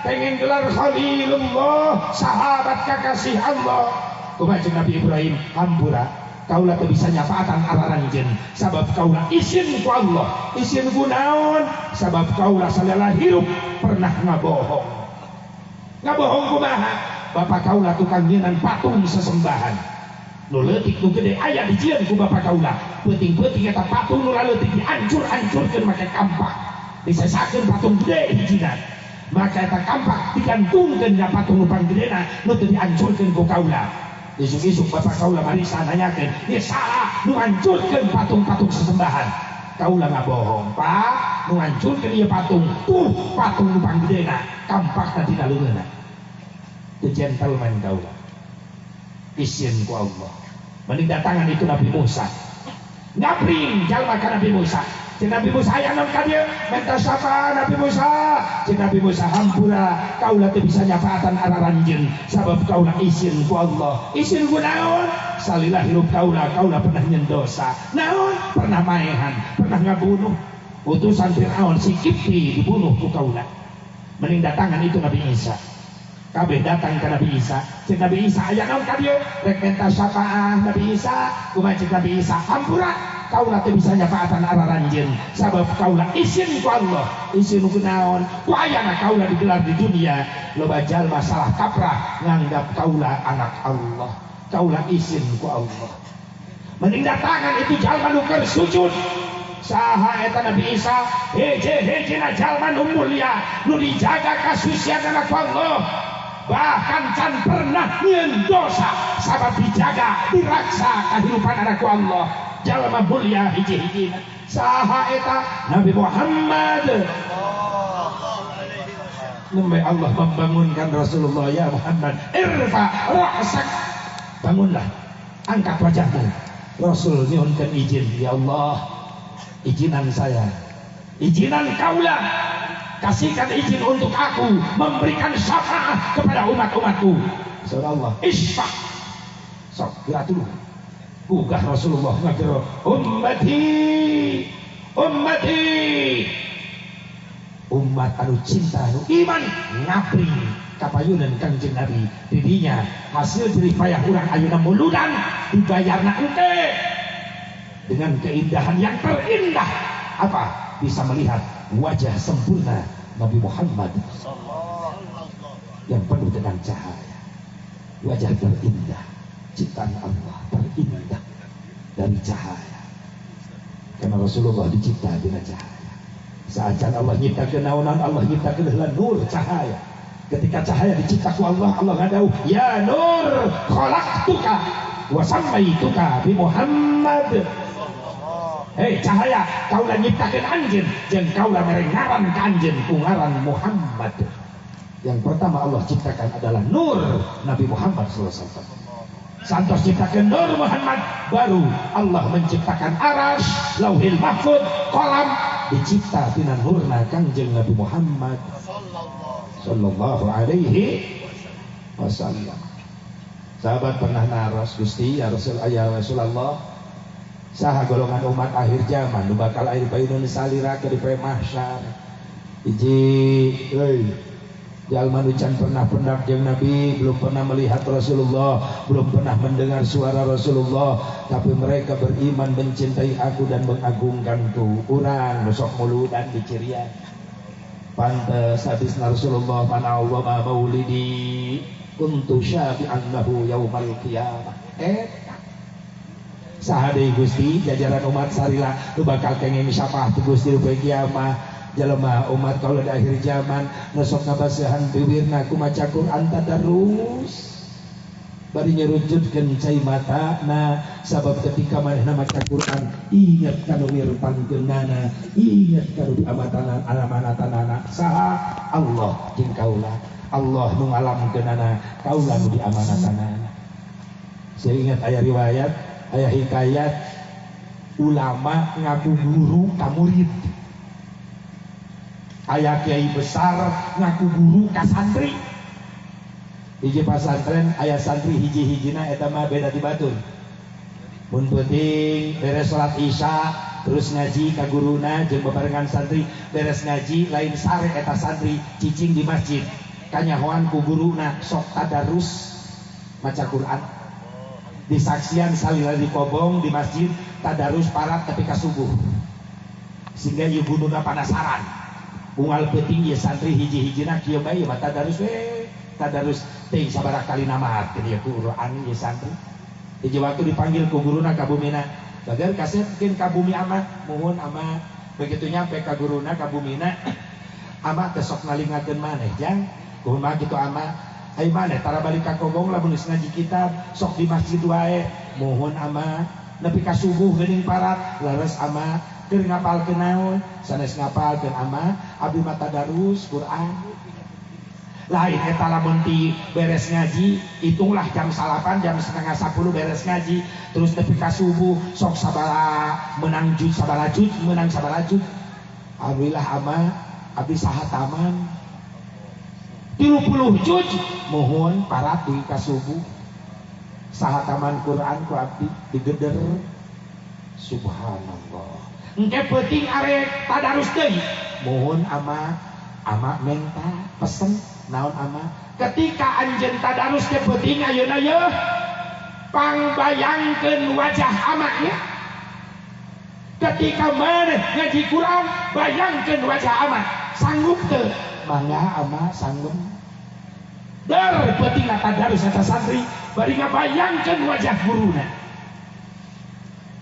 pengen gelar Khalilullah, sahabat kakasih Allah. Kumaha Nabi Ibrahim hampura Kaulah teu bisa nyafaatan araranjeun sabab kaulah izin ku Allah. Izin ku naon? Sabab kaulah salala hirup pernah ngabohong. Ngabohong kumaha? Bapak kaulah tukang nyeunan patung sesembahan. Nu leutik nu gede aya dijieun ku bapak kaulah. Peuting-peuting eta patung nu leutik dihancur-hancurkeun make kampak. Disesakeun patung gede hijina. Maka eta kampak digantungkeun ka patung nu panggedena nu teu dihancurkeun ku kaulah. Isuk-isuk bapak kaulah marisa nanyakeun, "Ieu salah nu hancurkeun patung-patung sesembahan." Kaulah ngabohong, "Pak, nu hancurkeun ieu patung, tuh patung nu panggedena, kampakna dina leungeunna." Teu gentleman kaulah. Izin ku Allah. Mending datangan itu Nabi Musa. Ngapring jalma ka Nabi Musa. Cik Nabi Musa aya naon ka dieu? Menta sapa Nabi Musa? Cik Nabi Musa hampura kaulah teu bisa nyafaatan araranjeun sabab kaulah izin ku Allah. Izin ku naon? Salilah hirup kaulah pernah nyeun dosa. Naon? Pernah maehan, pernah ngabunuh. Utusan Firaun si Kipti dibunuh ku kaulah. Mending datangan itu Nabi Isa. Kabeh datang ke Nabi Isa. Cik Nabi Isa aya naon ka dieu? Rek menta syafaah Nabi Isa. Kumaha cik Nabi Isa? Hampura kaulah teu bisa nyafaatan araranjeun sabab kaulah izin ku Allah. Izin ku naon? Ku ayana kaulah digelar di dunia loba jalma salah kaprah nganggap kaulah anak Allah. Kaulah izin ku Allah. Mending datangan itu jalma nu keur sujud. Saha eta Nabi Isa? Heje-hejena jalma nu mulia nu dijaga kasucianna ku Allah. Bahkan can pernah nyieun dosa sabab dijaga diraksa kehidupan anak ku Allah. Jalma mulia hiji-hijina. Saha eta? Nabi Muhammad. Nembe Allah membangunkan Rasulullah, ya Muhammad, irfa ra'sak. Bangunlah, angkat wajahmu. Rasul nyuhunkeun izin, ya Allah, izinan saya, izinan kaulah, kasihkan izin untuk aku memberikan syafaat kepada umat-umatku. Surah Allah, isfa. Sok, geratul. Gugah Rasulullah ngagero, ummati, ummati. Umat anu cinta anu iman ngapring kapayunan Kangjeng Nabi didinya hasil jerih payah urang ayeuna muludan dibayarna engke dengan keindahan yang terindah. Apa? Bisa melihat wajah sempurna Nabi Muhammad yang penuh dengan cahaya, wajah terindah ciptaan Allah, terindah dari cahaya, karena Rasulullah dicipta dengan cahaya. Saat Allah nyiptakeun naonan, Allah nyiptakeun heula nur cahaya. Ketika cahaya dicipta ku Allah, Allah ngadauh, ya nur khalaqtuka wa sammaituka bi Muhammad. Hei cahaya, kaulah nyiptakeun anjeun jeung kaulah mere ngaran ka anjeun ku ngaran Muhammad. Yang pertama Allah ciptakan adalah nur Nabi Muhammad sallallahu alaihi wasallam. Santos ciptakeun nur Muhammad, baru Allah menciptakan arsy, lauhil mahfuz, qalam, dicipta tina nurna Kangjeng Nabi Muhammad sallallahu alaihi wasallam. Sahabat pernah naros, Gusti ya Rasulullah, saha golongan umat akhir zaman nu bakal aya di payun salira ke di mahsyar. Hiji jalma nu can pernah pendak jeung Nabi, belum pernah melihat Rasulullah, belum pernah mendengar suara Rasulullah, tapi mereka beriman, mencintai aku dan mengagungkanku. Urang nu sok muludan dicirian. Pantes habis Rasulullah mana Allah maulidi kuntu syafi'an lahu yaumal qiyamah. Saha deui Gusti jajaran umat sarila nu bakal kenging syafaat Gusti di kiamah. Jalma umat kalau di akhir zaman nasok ngabasehan bibirna ku maca Quran tadarus bari nyerujutkeun cai mata na sabab ketika manehna maca Quran ingat kanu mirpangkeunana, ingat kanu diamanatanana saha Allah jeung kaulah, Allah nu ngalamkeunana, kaulah nu diamanatanana. Saya ingat aya riwayat, aya hikayat ulama ngaku guru ka murid. Aya kiai besar ngaku guru ka santri. Hiji pasantren aya santri hiji-hijina eta mah beda di batur. Mun penting beres salat Isya terus ngaji ka guruna jeung bebarengan santri, beres ngaji lain sare eta santri cicing di masjid. Kanyahoan ku guruna sok tadarus maca Quran. disaksian salila di kobong di masjid tadarus parat tapi ka subuh sehingga ieu guduna penasaran unggal peuting ieu santri hiji-hijina kieu bae mah tadarus we tadarus teh sabaraha kali nama teh ieu Quran ieu santri hiji waktu dipanggil ku guruna ka bumina bagar kasepkeun ka bumi ama muhun ama begitu nyampe ka guruna ka bumina ama teh sok ngalingakeun maneh jang kumaha kitu ama ai maneh tara balik ka kobong lamun geus ngaji kitab sok di masjid wae mohon ama nepi ka subuh geuning parat leres ama keur ngapalkeun naon sanes ngapalkeun ama abdi mah tadarus Quran lain eta lamun ti beres ngaji hitunglah jam 8 jam setengah 10 beres ngaji terus nepi ka subuh sok sabaraha menang juz sabaraha juz menang sabaraha juz alhamdulillah ama abdi sahataman 30 juz mohon parat di kasubuh sahataman Quran ku abdi digeder subhanallah engke peuting arek tadarus deui mohon ama menta pesen naon ama ketika anjeun tadarus teh peuting ayeuna ye pangbayangkeun wajah ama nya ketika maneh ngaji Quran bayangkeun wajah ama sanggup teu mangga ama sanggup dar peuting tadarus eta santri bari ngabayangkeun wajah guruna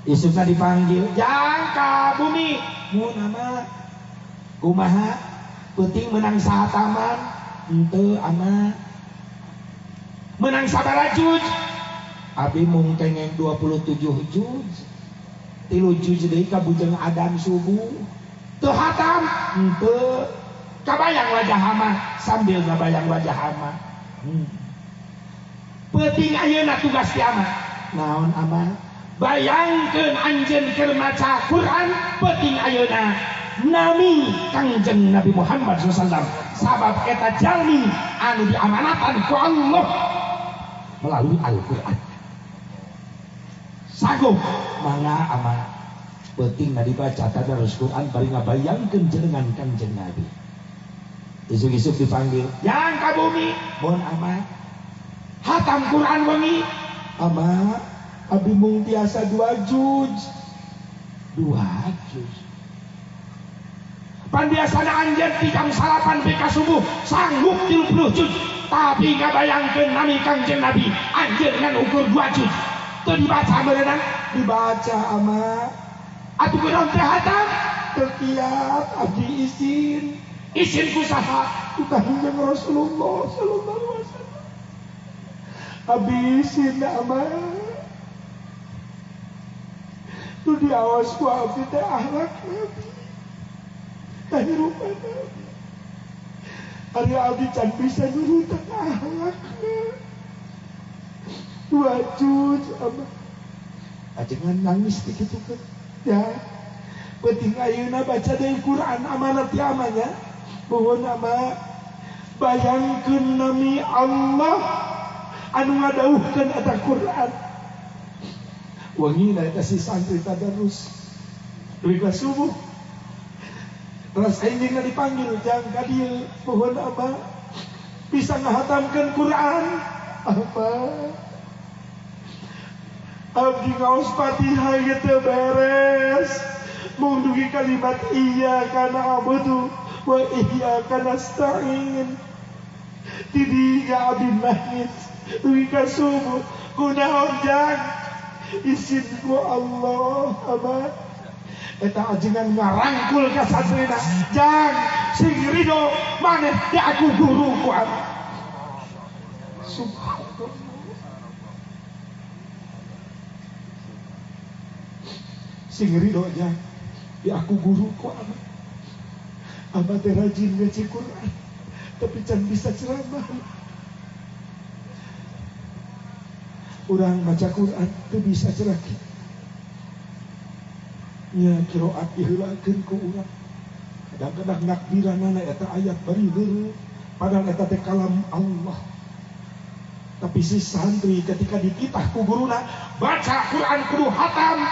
isukna dipanggil jang ka bumi mun ama kumaha peuting menang sahataman henteu ama menang sabaraha juz abdi mung kengeng 27 juz 3 juz deui ka bujang Adam subuh teu hatam henteu kabayang wajah ama sambil ngabayang wajah ama peuting ayeuna tugas ti ama naon ama bayangkeun anjeun keur maca Quran peuting ayeuna nami Kangjeng Nabi Muhammad SAW sabab eta jalmi anu diamanatan ku Allah melalui Al-Quran sagup mangga ama peuting dibaca tadarus Quran bari ngabayangkeun jenengan Kangjeng Nabi isuk-isuk dipanggil yang ka bumi mohon ama hatam Quran wengi ama abdi mung tiasa 2 juz pan biasana anjeun di jam 8 beka subuh sanggup 30 juz tapi ngabayangkeun nami Kangjeng Nabi anjeun ngan ukur 2 juz teu dibaca meureunna dibaca ama atuh kunaon teh hatam teu kiat abdi izin ku saha ku Kangjeng Rasulullah sallallahu alaihi wasallam abdi izin ama tu diawas ku abdi teh akhlak Nabi kahirupan Nabi ari abdi can bisa nurutan akhlakna 2 juz ama ajengan nangis dikitukeun ya penting ayeuna baca deui Quran amanat ti amanya mohon ama bayangkeun nami Allah anu ngadauhkeun eta Quran wangina eta si santri tadarus deui ka subuh terus ayeuna dipanggil jang ka dieu mohon ama bisa ngahatamkeun Quran apa abdi ngaos Fatihah ge teu beres mung dugi kalimat iya kana abudu wa iya kana nasta'in tidinya abdi nangis dugi ka subuh kunaon jang izin ku Allah ama eta ajengan ngarangkul ka santrina jang sing ridho maneh di aku guru ku ama subhanallah sing ridho jang di aku guru ku ama ama teh rajin ngaji Quran tapi can bisa ceramah urang baca Quran teu bisa ceramah nya qiraat diheulakeun ku urang kadang-kadang nakbiranana eta ayat bari heureuh padahal eta teh kalam Allah tapi si santri ketika dititah ku guruna baca Quran kudu hatam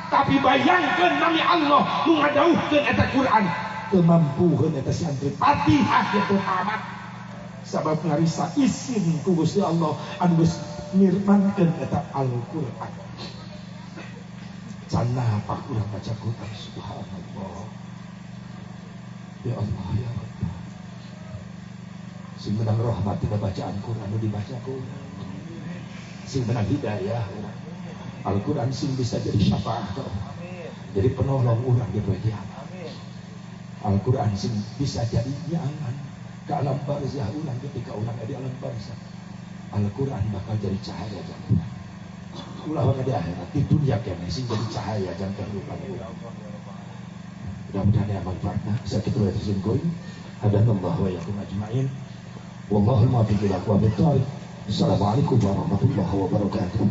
tapi bayangkeun nami Allah nu ngadauhkeun eta Quran teu mampuheun eta santri Fatihah kitu tamat sabab ngarisa izin ku Gusti Allah anu geus mirmankeun eta Al-Qur'an. Sana pak urang baca Quran subhanallah. Ya Allah ya Rabb. Sing menang rahmat tina bacaan Quran nu dibaca ku. Sing menang hidayah. Al-Quran sing bisa jadi syafaat. Jadi penolong urang di poe kiamat. Al-Quran sing bisa jadi nyaman ke alam barzah urang ketika urang di alam barzah. Al-Quran bakal jadi cahaya jangan. Ulah di akhirat di dunia kene sing jadi cahaya jangan kehidupan urang. Mudah-mudahan ya manfaatna bisa kita lihat sing koin. Hadanallahu wa iyyakum ajmain. Wallahu muwaffiq ila aqwamit thoriq. Assalamualaikum warahmatullahi wabarakatuh.